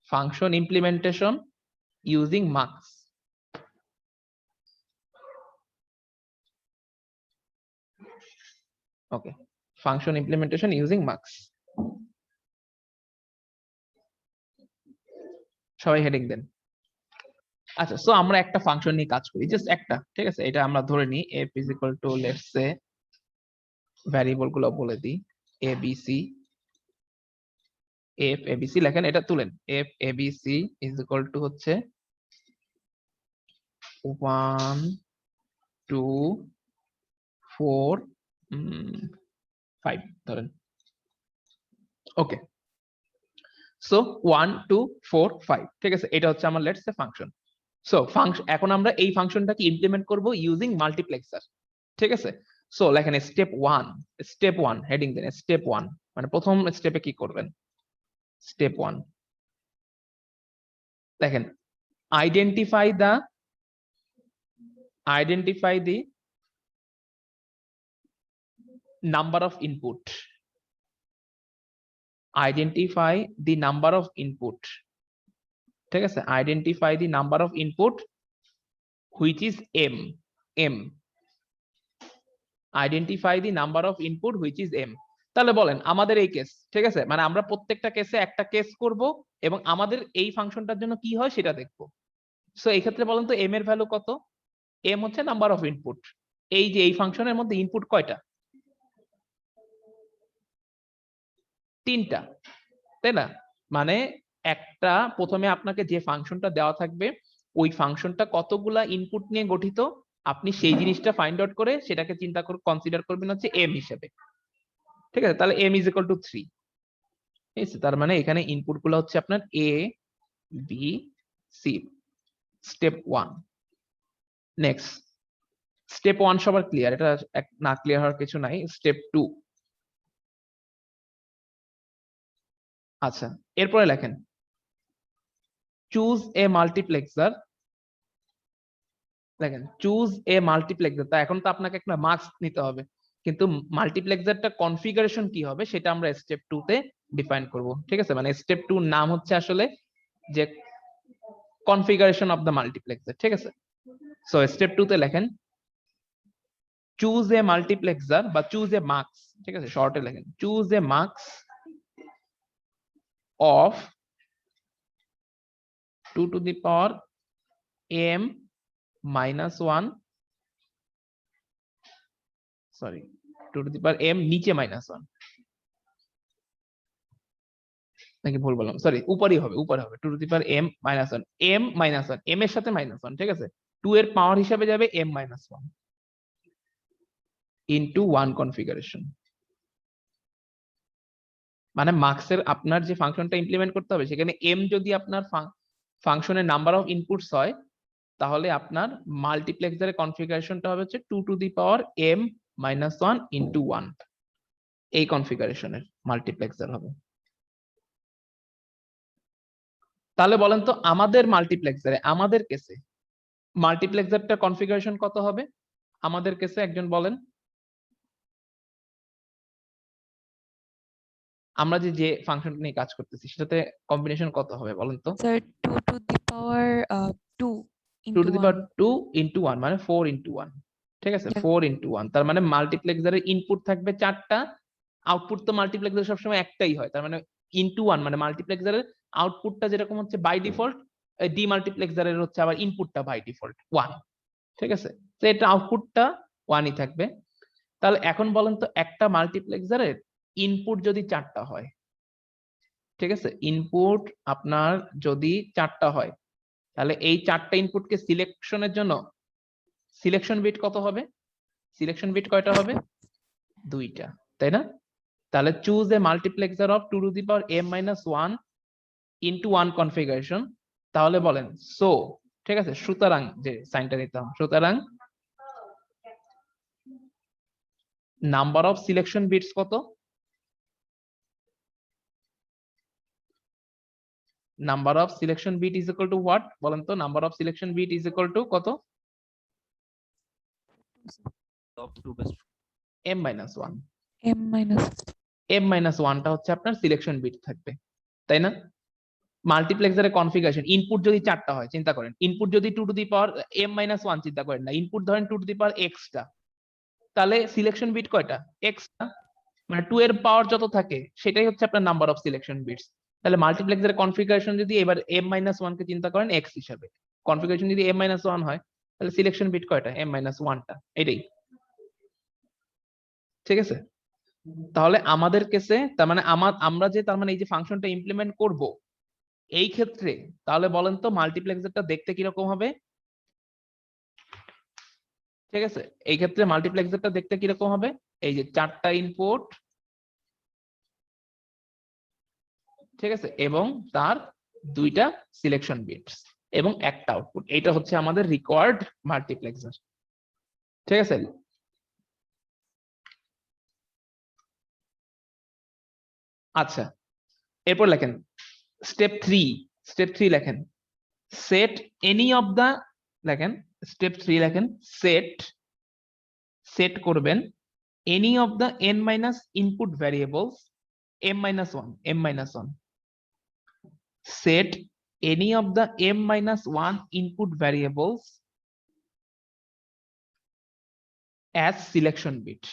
Speaker 1: Function implementation using মাক্স। ওকে, ফাংশন ইমপ্লিমেন্টেশন ইউজিং মাক্স। সবাই হেডিং দেন। আচ্ছা, সো আমরা একটা ফাংশন নিয়ে কাজ করি, জাস্ট একটা, ঠিক আছে? এটা আমরা ধরে নিই f is equal to, let's say, variable গুলো বলে দিই, abc, f abc লেখেন, এটা তুলেন, f abc is equal to হচ্ছে 1 2 4 5 ধরেন। ওকে, সো 1 2 4 5, ঠিক আছে? এটা হচ্ছে আমার লেটস সে ফাংশন। সো এখন আমরা এই ফাংশনটাকে ইমপ্লিমেন্ট করব ইউজিং মাল্টিপ্লেক্সার, ঠিক আছে? সো লেখেন স্টেপ 1 হেডিং দেন স্টেপ 1, মানে প্রথম স্টেপে কি করবেন? স্টেপ 1 দেখেন, identify the number of input, identify the number of input, ঠিক আছে? Identify the number of input which is m, identify the number of input which is m। তাহলে বলেন আমাদের এই কেস, ঠিক আছে? মানে আমরা প্রত্যেকটা কেসে একটা কেস করব এবং আমাদের এই ফাংশনটার জন্য কি হয় সেটা দেখব। সো এই ক্ষেত্রে বলেন তো m এর ভ্যালু কত? m হচ্ছে নাম্বার অফ ইনপুট। এই যে এই ফাংশনের মধ্যে ইনপুট কয়টা? 3টা, তাই না? মানে একটা প্রথমে আপনাকে যে ফাংশনটা দেওয়া থাকবে, ওই ফাংশনটা কতগুলা ইনপুট নিয়ে গঠিত, আপনি সেই জিনিসটা ফাইন্ড আউট করে সেটাকে চিন্তা করে কনসিডার করবেন হচ্ছে m হিসেবে, ঠিক আছে? তাহলে m is equal to 3, ঠিক আছে? তার মানে এখানে ইনপুট গুলো হচ্ছে আপনার a b c, step 1। Next step 1 সবার ক্লিয়ার? এটা না ক্লিয়ার হওয়ার কিছু নাই। স্টেপ 2, আচ্ছা, এরপরে লেখেন চুজ এ মাল্টিপ্লেক্সার, দেখেন চুজ এ মাল্টিপ্লেক্সার। তা এখন তো আপনাকে একটা মার্কস নিতে হবে, কিন্তু মাল্টিপ্লেক্সারটা কনফিগারেশন কি হবে সেটা আমরা স্টেপ 2 তে ডিফাইন করব, ঠিক আছে? মানে স্টেপ 2 নাম হচ্ছে আসলে যে কনফিগারেশন অফ দ্য মাল্টিপ্লেক্সার, ঠিক আছে? সো স্টেপ 2 তে লেখেন চুজ এ মাল্টিপ্লেক্সার বা চুজ এ মার্কস, ঠিক আছে? শর্টে লেখেন choose a marks of 2 to the power m minus 1, sorry, two to the power m নিচে -1 নাকি ভুল বললাম, সরি উপরেই হবে, উপরে হবে, two to the power m -1, m এর সাথে -1, ঠিক আছে, 2 এর পাওয়ার হিসাবে যাবে m -1 ইনটু 1 কনফিগারেশন। মানে মার্কসের আপনার যে ফাংশনটা ইমপ্লিমেন্ট করতে হবে সেখানে m যদি আপনার ফাংশনের নাম্বার অফ ইনপুটস হয়, তাহলে আপনার মাল্টিপ্লেক্সারের কনফিগারেশনটা হবে হচ্ছে 2 to the power m -1 into 1, এই কনফিগারেশনের মাল্টিপ্লেক্সার হবে। তাহলে বলেন তো আমাদের মাল্টিপ্লেক্সারে, আমাদের কেসে মাল্টিপ্লেক্সারটা কনফিগারেশন কত হবে আমাদের কেসে, একজন বলেন। আমরা যে ফাংশন নিয়ে কাজ করতেছি সেটাতে কম্বিনেশন কত হবে বলেন তো?
Speaker 9: Sir 2 to the power 2
Speaker 1: 2 to the power 2 into 1 মানে 4 ইনটু 1, ঠিক আছে, 4 ইনটু 1, তার মানে মাল্টিপ্লেক্সারের ইনপুট থাকবে 4টা, আউটপুট তো মাল্টিপ্লেক্সারে সবসময় একটাই হয়, তার মানে ইনটু 1 মানে মাল্টিপ্লেক্সারের আউটপুটটা যেরকম হচ্ছে বাই ডিফল্ট, ডিমাল্টিপ্লেক্সারের হচ্ছে আবার ইনপুটটা বাই ডিফল্ট 1, ঠিক আছে, তো এটা আউটপুটটা 1ই থাকবে। তাহলে এখন বলেন তো একটা মাল্টিপ্লেক্সারের ইনপুট যদি 4টা হয়, ঠিক আছে, ইনপুট আপনার যদি 4টা হয়, তাহলে এই 4টা ইনপুটকে সিলেকশনের জন্য সিলেকশন বিট কত হবে? সিলেকশন বিট কয়টা হবে? 2টা, তাই না? তাহলে choose a multiplexer of 2 to the power m -1 into 1 configuration. তাহলে বলেন সো, ঠিক আছে, সুতরাং যে সাইনটা নিতাম, সুতরাং নাম্বার অফ সিলেকশন বিটস কত? Number of selection bit is equal to what বলেন তো? Number of selection bit is equal to কত?
Speaker 10: of 2 best
Speaker 1: m -1,
Speaker 9: m
Speaker 1: m-1টা হচ্ছে আপনার সিলেকশন বিট থাকবে, তাই না? মাল্টিপ্লেক্সারের কনফিগারেশন ইনপুট যদি 4টা হয়, চিন্তা করেন, ইনপুট যদি 2 টু দি পাওয়ার m-1, চিন্তা করেন না, ইনপুট ধরেন 2 টু দি পাওয়ার x টা, তাহলে সিলেকশন বিট কয়টা? x টা, মানে 2 এর পাওয়ার যত থাকে সেটাই হচ্ছে আপনার নাম্বার অফ সিলেকশন বিটস। তাহলে মাল্টিপ্লেক্সারের কনফিগারেশন যদি এবার m-1 কে চিন্তা করেন x হিসাবে, কনফিগারেশন যদি m-1 হয়, তাহলে সিলেকশন বিট কয়টা? m-1টা, এটাই, ঠিক আছে। তাহলে আমাদের কেসে তার মানে আমরা যে তার মানে এই যে ফাংশনটা ইমপ্লিমেন্ট করব এই ক্ষেত্রে, তাহলে বলেন তো মাল্টিপ্লেক্সারটা দেখতে কিরকম হবে? ঠিক আছে, এই ক্ষেত্রে মাল্টিপ্লেক্সারটা দেখতে কিরকম হবে? এই যে 4টা ইনপুট, ঠিক আছে, এবং তার 2টা সিলেকশন বিটস এবং একটা আউটপুট, এটা হচ্ছে আমাদের রিকোয়ার্ড মাল্টিপ্লেক্সার, ঠিক আছে। আচ্ছা, এরপর লেখেন স্টেপ 3 লেখেন সেট এনি অফ দা, লেখেন স্টেপ 3 লেখেন সেট করবেন any of the n minus input variables m-1 set any of the m-1 input variables as selection bit.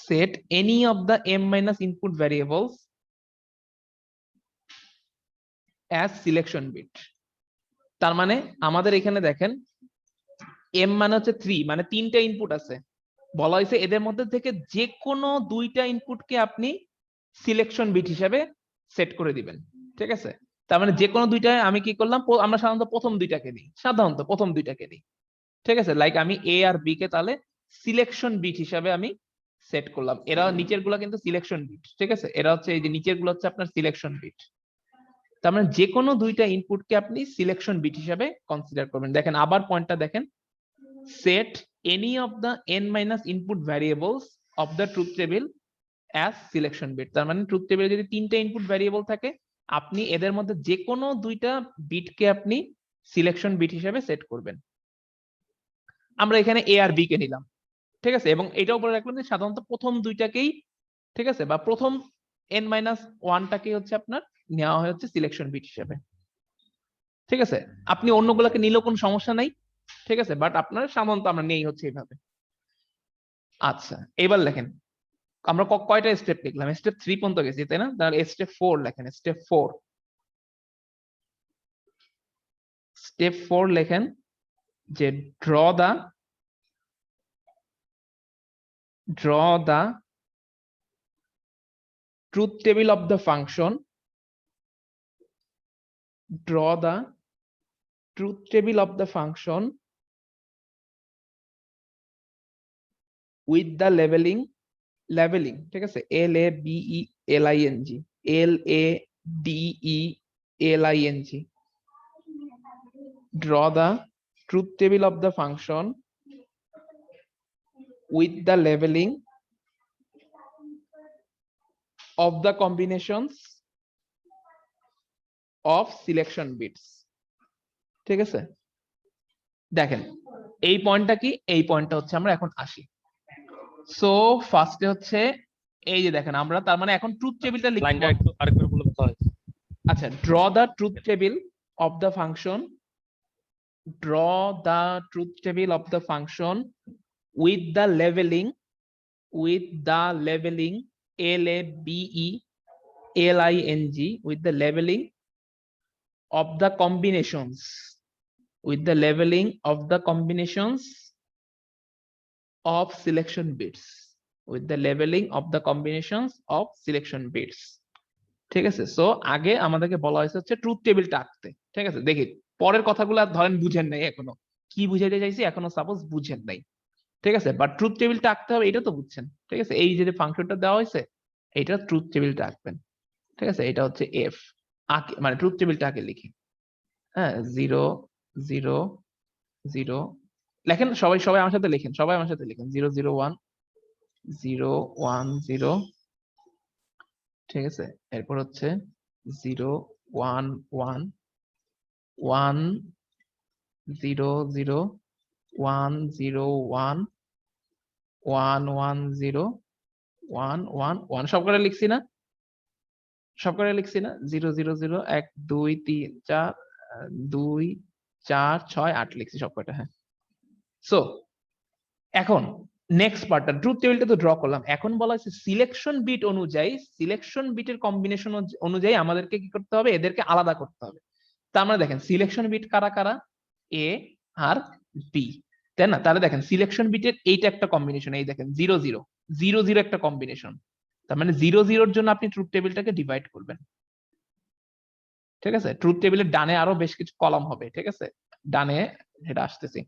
Speaker 1: Set any of the m- input variables as selection bit. তার মানে আমাদের এখানে দেখেন m মানে হচ্ছে 3, মানে 3টা ইনপুট আছে, বলা হয়েছে এদের মধ্যে থেকে যে কোনো 2টা ইনপুটকে আপনি সিলেকশন বিট হিসেবে সেট করে দিবেন, ঠিক আছে। তার মানে যে কোনো 2টা আমি কি করলাম, আমরা সাধারণত প্রথম 2টাকে দিই, ঠিক আছে, লাইক আমি a আর b কে তাহলে সিলেকশন বিট হিসাবে আমি সেট করলাম, এরা নিচের গুলা কিন্তু সিলেকশন বিট, ঠিক আছে, এরা হচ্ছে এই যে নিচের গুলো হচ্ছে আপনার সিলেকশন বিট। তার মানে যে কোনো 2টা ইনপুটকে আপনি সিলেকশন বিট হিসাবে কনসিডার করবেন। দেখেন আবার পয়েন্টটা দেখেন, set any of the n- input variables of the truth table as selection bit। তার মানে ট্রুথ টেবিলে যদি 3টা ইনপুট ভ্যারিয়েবল থাকে, আপনি এদের মধ্যে যে কোনো 2টা বিটকে আপনি সিলেকশন বিট হিসেবে সেট করবেন। আমরা এখানে a আর b কে নিলাম, ঠিক আছে, এবং এটাও বলে রাখলাম যে সাধারণত প্রথম 2টাকেই, ঠিক আছে, বা প্রথম n-1টাকে হচ্ছে আপনার নেওয়া হয় হচ্ছে সিলেকশন বিট হিসেবে, ঠিক আছে। আপনি অন্যগুলোকে নিলেও কোনো সমস্যা নাই, ঠিক আছে, বাট আপনার সাধারণত আমরা নেই হচ্ছে এইভাবে। আচ্ছা, এবার লেখেন আমরা কয়টা স্টেপ লিখলাম? স্টেপ 3 পর্যন্ত গেছি, তাই না? তাহলে স্টেপ 4 লেখেন, স্টেপ 4 লেখেন যে draw the truth table of the function, draw the truth table of the function with the leveling, ঠিক আছে, LABELING, draw the truth table of the function with the leveling of the combinations of selection bits, ঠিক আছে। দেখেন এই পয়েন্টটা কি, এই পয়েন্টটা হচ্ছে আমরা এখন আসি। সো ফার্স্টে হচ্ছে এই যে দেখেন আমরা তার মানে এখন ট্রুথ টেবিলটা লিখব।
Speaker 4: লাইনটা একটু আরেকবার বলে দিতে হয়।
Speaker 1: আচ্ছা, draw the truth table of the function, draw the truth table of the function with the leveling, LABELING, with the leveling of the combinations, of selection bits, ঠিক আছে। সো আগে আমাদেরকে বলা হয়েছে হচ্ছে ট্রুথ টেবিলটা আঁকতে, ঠিক আছে। দেখি পরের কথাগুলো ধরেন বুঝেন নাই এখনো, কি বুঝাইতে চাইছি এখনো সাপোজ বুঝেন নাই, ঠিক আছে, বাট ট্রুথ টেবিলটা আঁকতে হবে এটা তো বুঝছেন, ঠিক আছে। এই যে ফাংশনটা দেওয়া হয়েছে এটা ট্রুথ টেবিলটা আঁকবেন, ঠিক আছে। এটা হচ্ছে এফ, আঁকে মানে ট্রুথ টেবিলটা আগে লিখি, হ্যাঁ, 0 0 0 লেখেন, সবাই আমার সাথে লিখেন, 0 0 1 0 1 0, ঠিক আছে। এরপর হচ্ছে 0 1 1 1 0 0 1 0 1 1 1 0 1 1 1, সব করে লিখছি না 0 0 0 1 2 3 4 2 4 6 8 লিখছি সব কয়টা, হ্যাঁ। সো এখন নেক্সট পার্টটা ট্রুথ টেবিলটা তো ড্র করলাম, এখন বলা হচ্ছে সিলেকশন বিট অনুযায়ী, সিলেকশন বিটের কম্বিনেশন অনুযায়ী আমাদেরকে কি করতে হবে, এদেরকে আলাদা করতে হবে। তা আমরা দেখেন সিলেকশন বিট কারা কারা, এ আর বি, তাই না। তাহলে দেখেন সিলেকশন বিটের এইটা একটা কম্বিনেশন, এই দেখেন 0 0 0 0 একটা কম্বিনেশন, তার মানে 0 0 এর জন্য আপনি ট্রুথ টেবিলটাকে ডিভাইড করবেন, ঠিক আছে। ট্রুথ টেবিলের ডানে আরো বেশ কিছু কলাম হবে, ঠিক আছে, ডানে এটা আসতেছি।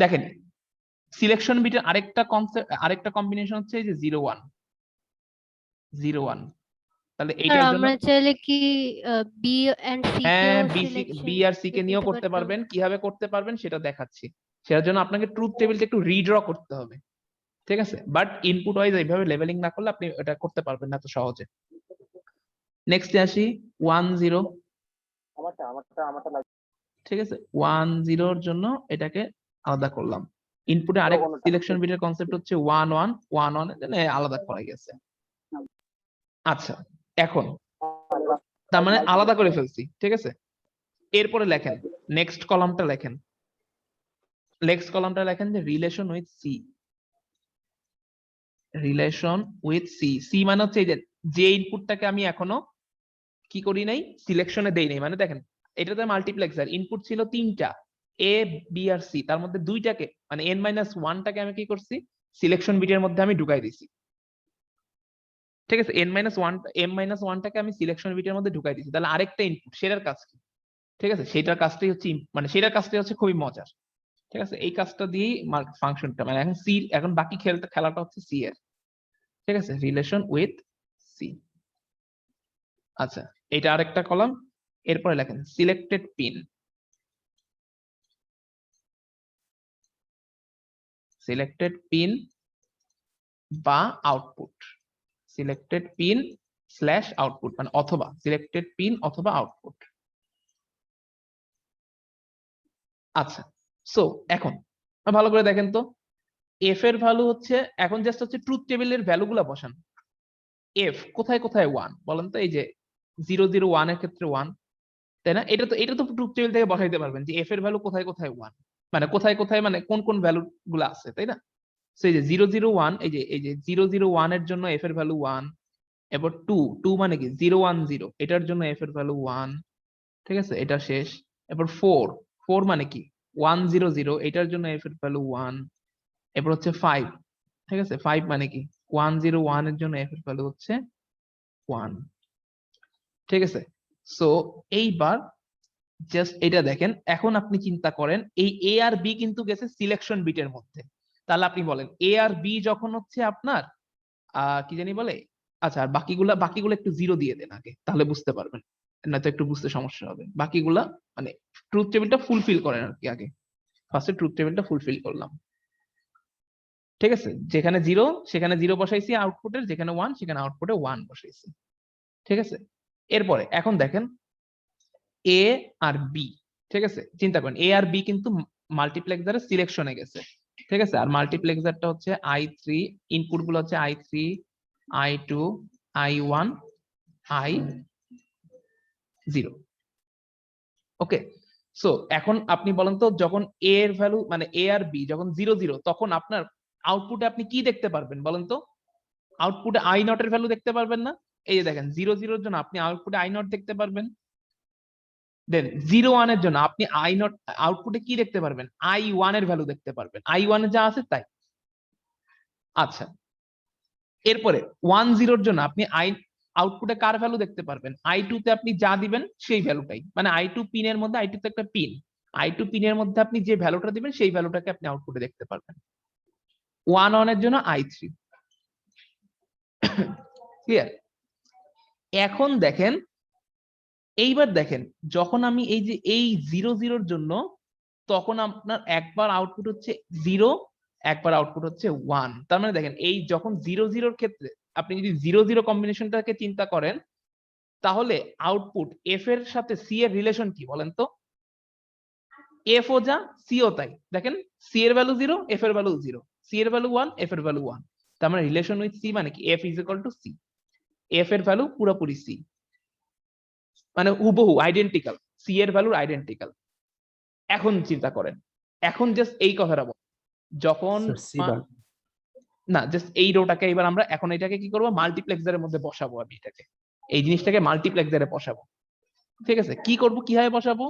Speaker 1: দেখেন সিলেকশন বিটের আরেকটা কনসেপ্ট, আরেকটা কম্বিনেশন হচ্ছে এই যে 0 1 0 1, তাহলে এইটার জন্য
Speaker 3: আমরা চাইলে কি বি এন্ড সি
Speaker 1: হ্যাঁ
Speaker 3: কেও
Speaker 1: বি আর সি কে নিয়েও করতে পারবেন, কিভাবে করতে পারবেন সেটা দেখাচ্ছি। সেটার জন্য আপনাকে ট্রুথ টেবিলটা একটু রিড্র করতে হবে, ঠিক আছে, বাট ইনপুট ওয়াইজ এইভাবে লেভেলিং না করলে আপনি এটা করতে পারবেন না তো সহজে। নেক্সটে আসি 1 0, ঠিক আছে, 1 0 এর জন্য এটাকে আলাদা করলাম। ইনপুটে আরেক সিলেকশন বিটের কনসেপ্ট হচ্ছে 1 1 1 1 এর জন্য আলাদা করা গেছে। আচ্ছা, এখন তার মানে আলাদা করে ফেলছি, ঠিক আছে। এরপরে লেখেন নেক্সট কলামটা লেখেন, যে রিলেশন উইথ সি, সি মানে হচ্ছে এই যে ইনপুটটাকে আমি এখনো কি করি নাই, সিলেকশনে দেই নাই, মানে দেখেন এটাতে মাল্টিপ্লেক্সার, ইনপুট ছিল 3টা, এ বি আর সি, তার মধ্যে 2টাকে মানে n-1টাকে আমি কি করছি, সিলেকশন বিটের মধ্যে আমি ঢুকাই দিছি, ঠিক আছে। m-1টাকে আমি সিলেকশন বিটের মধ্যে ঢুকাই দিছি, তাহলে আরেকটা ইনপুট, সেটার কাজ কি, ঠিক আছে, সেটার কাজটাই হচ্ছে মানে সেটার কাজটাই হচ্ছে খুবই মজার, ঠিক আছে। এই কাজটা দিয়েই ফাংশনটা মানে এখন সি, এখন বাকি খেলাটা হচ্ছে সি এর, ঠিক আছে, রিলেশন উইথ সি। আচ্ছা, এটা আরেকটা কলাম। এরপরে লেখেন সিলেক্টেড পিন বা output, selected pin slash output, মানে অথবা সিলেক্টেড পিন অথবা আউটপুট। আচ্ছা, সো এখন ভালো করে দেখেন তো, এফ এর ভ্যালু হচ্ছে এখন জাস্ট হচ্ছে ট্রুথ টেবিলের ভ্যালুগুলো বসান। এফ কোথায় কোথায় 1 বলেন তো, এই যে 0 0 1 এর ক্ষেত্রে 1, তাই না। এটা তো ট্রুথ টেবিল থেকে বসাইতে পারবেন যে এফ এর ভ্যালু কোথায় কোথায় 1, মানে কোথায় কোথায় মানে কোন কোন ভ্যালু গুলো আছে, তাই না। সো এই যে 0 0 1, এই যে 0 0 1 এর জন্য এফ এর ভ্যালু 1, এবার 2 মানে কি 0 1 0, এটার জন্য এফ এর ভ্যালু 1, ঠিক আছে, এটা শেষ। এবার 4 মানে কি 100 এটার জন্য এফ এর ভ্যালু 1, এরপর হচ্ছে 5, ঠিক আছে 5 মানে কি 101 এর জন্য এফ এর ভ্যালু হচ্ছে 1, ঠিক আছে। সো এইবার জাস্ট এটা দেখেন, এখন আপনি চিন্তা করেন এই এ আর বি কিন্তু গেছে সিলেকশন বিটের মধ্যে, তাহলে আপনি বলেন এ আর বি যখন হচ্ছে আপনার কি জানি বলে, আচ্ছা আর বাকিগুলা একটু জিরো দিয়ে দেন আগে, তাহলে বুঝতে পারবেন, নয়তো একটু বুঝতে সমস্যা হবে। বাকিগুলা মানে ট্রুথ টেবিলটা ফুলফিল করেন আর কি, আগে ফার্স্টে ট্রুথ টেবিলটা ফুলফিল করলাম, ঠিক আছে। যেখানে 0 সেখানে 0 বসাইছি আউটপুটের, যেখানে 1 সেখানে আউটপুটে 1 বসাইছি, ঠিক আছে। এরপরে এখন দেখেন এ আর বি, ঠিক আছে, চিন্তা করেন এ আর বি কিন্তু মাল্টিপ্লেক্সারের সিলেকশনে গেছে, ঠিক আছে। আর মাল্টিপ্লেক্সারটা হচ্ছে i3, ইনপুট গুলো হচ্ছে i3, i2, i1, i0, ওকে। সো এখন আপনি বলেন তো যখন এ এর ভ্যালু মানে এ আর বি যখন 0 তখন আপনার আউটপুটে আপনি কি দেখতে পারবেন বলেন তো? আউটপুটে আই নট এর ভ্যালু দেখতে পারবেন না? এই যে দেখেন 0 জন্য আপনি আউটপুটে আই নট দেখতে পারবেন, দেন 01 এর জন্য আপনি আই নট আউটপুটে কি দেখতে পারবেন? i1 এর ভ্যালু দেখতে পারবেন, i1 এ যা আছে তাই। আচ্ছা, এরপরে 10 এর জন্য আপনি আউটপুটে কার ভ্যালু দেখতে পারবেন? i2 তে আপনি যা দিবেন সেই ভ্যালুটাই, মানে i2 পিনের মধ্যে, i2 তে একটা পিন, i2 পিনের মধ্যে আপনি যে ভ্যালুটা দিবেন সেই ভ্যালুটাকে আপনি আউটপুটে দেখতে পারবেন। 11 এর জন্য i3, ক্লিয়ার? এখন দেখেন, এইবার দেখেন যখন আমি এই যে এই 00 জন্য, তখন আপনার একবার আউটপুট হচ্ছে 0, একবার আউটপুট হচ্ছে 1, তার মানে দেখেন এই যখন 00 ক্ষেত্রে আপনি যদি 0-0 কম্বিনেশনটাকে চিন্তা করেন, তাহলে আউটপুট এফ এর সাথে সি এর রিলেশন কি বলেন তো? এফ ও যা সি ও তাই, দেখেন সি এর ভ্যালু 0, এফ এর ভ্যালু 0, সি এর ভ্যালু 1, এফ এর ভ্যালু 1, তার মানে রিলেশন উইথ সি মানে কি F is equal to C, F এর ভ্যালু পুরোপুরি সি, মানে হুবহু আইডেন্টিক্যাল, সি এর ভ্যালু আইডেন্টিক্যাল। এখন চিন্তা করেন, এখন জাস্ট এই কথাটা বল, যখন
Speaker 5: সি বার
Speaker 1: না জাস্ট এই রোটাকে এবার আমরা এখন এটাকে কি করবো মাল্টিপ্লেক্সারের মধ্যে বসাবো, আমি এটাকে এই জিনিসটাকে মাল্টিপ্লেক্সারে বসাবো, ঠিক আছে। কি করব, কিভাবে বসাবো?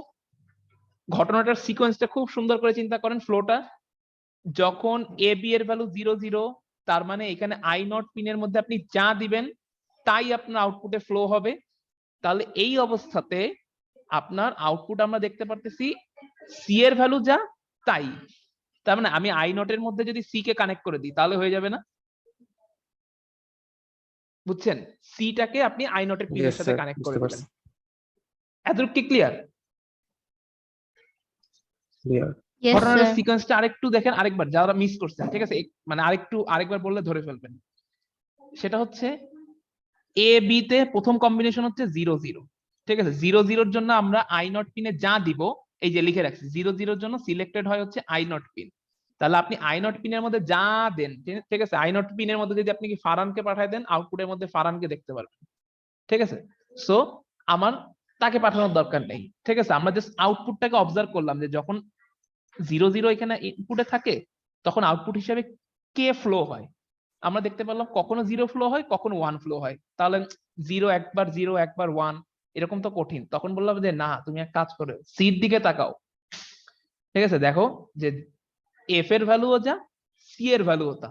Speaker 1: ঘটনাটার সিকোয়েন্সটা খুব সুন্দর করে চিন্তা করেন, ফ্লোটা যখন এ বি এর ভ্যালু 0-0, তার মানে এখানে আই নট পিনের মধ্যে আপনি যা দিবেন তাই আপনার আউটপুটে ফ্লো হবে, তাহলে এই অবস্থাতে আপনার আউটপুট আমরা দেখতে পারতেছি সি এর ভ্যালু যা তাই, তার মানে আমি আই নট এর মধ্যে যদি সি কে কানেক্ট করে দিই তাহলে হয়ে যাবে না? বুঝছেন, সিটাকে আপনি আই নট এর পিনের
Speaker 5: Yes,
Speaker 1: সাথে
Speaker 5: sir,
Speaker 1: কানেক্ট
Speaker 5: বুঝতে
Speaker 1: করে দিবেন।
Speaker 5: পারছি।
Speaker 1: এতটুকু কি ক্লিয়ার?
Speaker 5: ক্লিয়ার।
Speaker 3: Yes,
Speaker 1: ঘটনার
Speaker 3: sir.
Speaker 1: সিকোয়েন্সটা আরেকটু দেখেন, আরেকবার যারা মিস করছেন, ঠিক আছে, মানে আরেকবার বললে ধরে ফেলবেন। সেটা হচ্ছে এ বি তে প্রথম কম্বিনেশন হচ্ছে 0-0, ঠিক আছে। 0-0 জন্য আমরা আই নট পিনে যা দিব, এই যে লিখে রাখছি 0-0 জন্য সিলেক্টেড হয় হচ্ছে আই নট পিন, তাহলে আপনি আই নট পিনের মধ্যে যা দেন, ঠিক আছে, আই নট পিনের মধ্যে যদি আপনি কি ফারহানকে পাঠায় দেন, আউটপুটের মধ্যে ফারহানকে দেখতে পারবেন, ঠিক আছে। সো আমার তাকে পাঠানোর দরকার নেই, ঠিক আছে। আমরা জাস্ট আউটপুটটাকে অবজার্ভ করলাম যে যখন 0-0 এখানে ইনপুটে থাকে তখন আউটপুট হিসেবে কে ফ্লো হয়, আমরা দেখতে পেলাম কখনো 0 ফ্লো হয়, কখনো 1 ফ্লো হয়, তাহলে 0 একবার 0 একবার 1 এরকম তো কঠিন। তখন বললাম যে না, তুমি এক কাজ করো, সির দিকে তাকাও, ঠিক আছে, দেখো যে এফ এর ভ্যালুও যা, সি এর ভ্যালুও তা,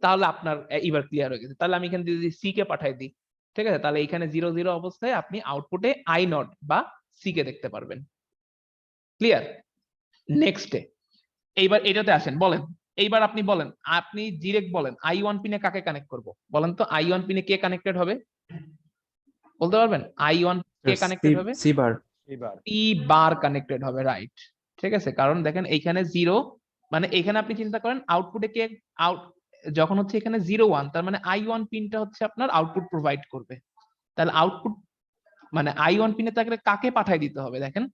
Speaker 1: তাহলে আপনার এবার ক্লিয়ার হয়ে গেছে। তাহলে আমি এখানে যদি সি কে পাঠাই দিই, ঠিক আছে, তাহলে এখানে 0-0 অবস্থায় আপনি আউটপুটে আই নট বা সি কে দেখতে পারবেন, ক্লিয়ার? নেক্সটে এইবার এটাতে আসেন, বলেন এইবার আপনি বলেন, আপনি ডিরেক্ট বলেন i1 পিনে কাকে কানেক্ট করব, বলেন তো i1 পিনে কে কানেক্টেড হবে, বলতে পারবেন? i1 কে কানেক্টেড হবে?
Speaker 5: সি বার
Speaker 8: এবার
Speaker 1: পি বার কানেক্টেড হবে, রাইট, ঠিক আছে। কারণ দেখেন এইখানে 0, মানে এখানে আপনি চিন্তা করেন আউটপুটে কে আউট যখন হচ্ছে এখানে 0-1, তার মানে i1 পিনটা হচ্ছে আপনার আউটপুট প্রোভাইড করবে, তাহলে আউটপুট মানে i1 পিনে তাকে কাকে পাঠাই দিতে হবে, দেখেন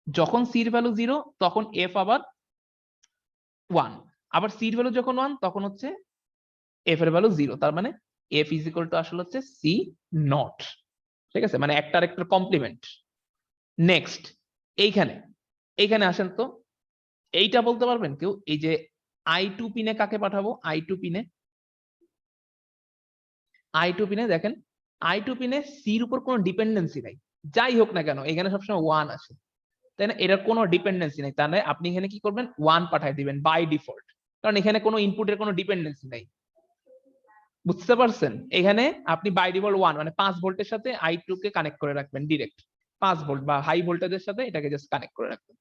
Speaker 1: যখন সির ভ্যালু 0 তখন এফ আবার 1, আবার সির ভ্যালু যখন 1 তখন হচ্ছে এফ এর ভ্যালু 0, তার মানে এফ ইজ ইকুয়াল টু আসলে হচ্ছে সি নট, ঠিক আছে, মানে একটা আরেকটার কমপ্লিমেন্ট। নেক্সট এইখানে আসেন তো, এইটা বলতে পারবেন কেউ, এই যে i2 পিনে কাকে পাঠাবো, i2 পিনে দেখেন i2 পিনে সির উপর কোনো ডিপেন্ডেন্সি নাই, যাই হোক না কেন এখানে সবসময় 1 আসে, তাই না? এটার কোনো ডিপেন্ডেন্সি নেই, তাহলে আপনি এখানে কি করবেন 1 পাঠায় দিবেন বাই ডিফল্ট, কারণ এখানে কোনো ইনপুটের কোনো ডিপেন্ডেন্সি নেই। বুঝতে পারছেন? এখানে আপনি বাই ডিফল্ট 1 মানে 5 ভোল্টের সাথে I2 কে কানেক্ট করে রাখবেন ডিরেক্ট, 5 ভোল্ট বা হাই ভোল্টেজের সাথে এটাকে জাস্ট কানেক্ট করে রাখবেন।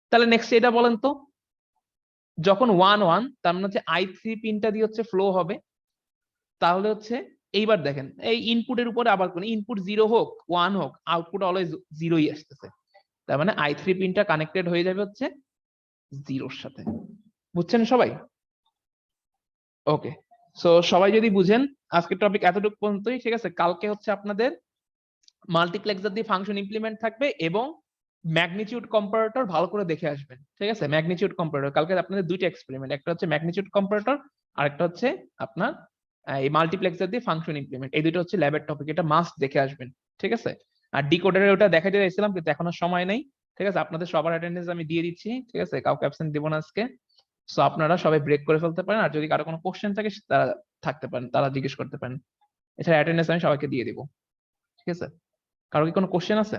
Speaker 1: তাহলে নেক্সট এটা বলেন তো, যখন 1 1 তার মানে হচ্ছে I3 পিনটা দিয়ে হচ্ছে ফ্লো হবে, তাহলে হচ্ছে এইবার দেখেন এই ইনপুটের উপরে আবার কোন ইনপুট 0 হোক 1 হোক আউটপুট অলওয়েজ 0ই আসতেছে, তার মানে I3 পিনটা কানেক্টেড হয়ে যাবে হচ্ছে 0 এর সাথে। বুঝছেন সবাই? ওকে, সো সবাই যদি বুঝেন আজকের টপিক এতটুকু পর্যন্তই, ঠিক আছে? কালকে হচ্ছে আপনাদের মাল্টিপ্লেক্সার দিয়ে ফাংশন ইমপ্লিমেন্ট থাকবে এবং ম্যাগনিটিউড কম্পারেটর ভালো করে দেখে আসবেন, ঠিক আছে? ম্যাগনিটিউড কম্পারেটর কালকে আপনাদের দুইটা এক্সপেরিমেন্ট, একটা হচ্ছে ম্যাগনিটিউড কম্পারেটর আর একটা হচ্ছে আপনার এই মাল্টিপ্লেক্সার দিয়ে ফাংশন ইমপ্লিমেন্ট, এই দুটো হচ্ছে ল্যাবের টপিক, এটা মাস্ট দেখে আসবেন, ঠিক আছে? আর ডিকোডারে ওটা দেখাতে চাইছিলাম কিন্তু এখন আর সময় নেই, ঠিক আছে? আপনাদের সবার অ্যাটেন্ডেন্স আমি দিয়ে দিচ্ছি, ঠিক আছে? কাউকে অ্যাবসেন্ট দেব না আজকে। সো আপনারা সবাই ব্রেক করে ফেলতে পারেন, আর যদি কারো কোনো কোশ্চেন থাকে তারা থাকতে পারেন, তারা জিজ্ঞেস করতে পারেন। এছাড়া অ্যাটেন্ডেন্স আমি সবাইকে দিয়ে দিব, ঠিক আছে? কারো কি কোনো কোশ্চেন আছে?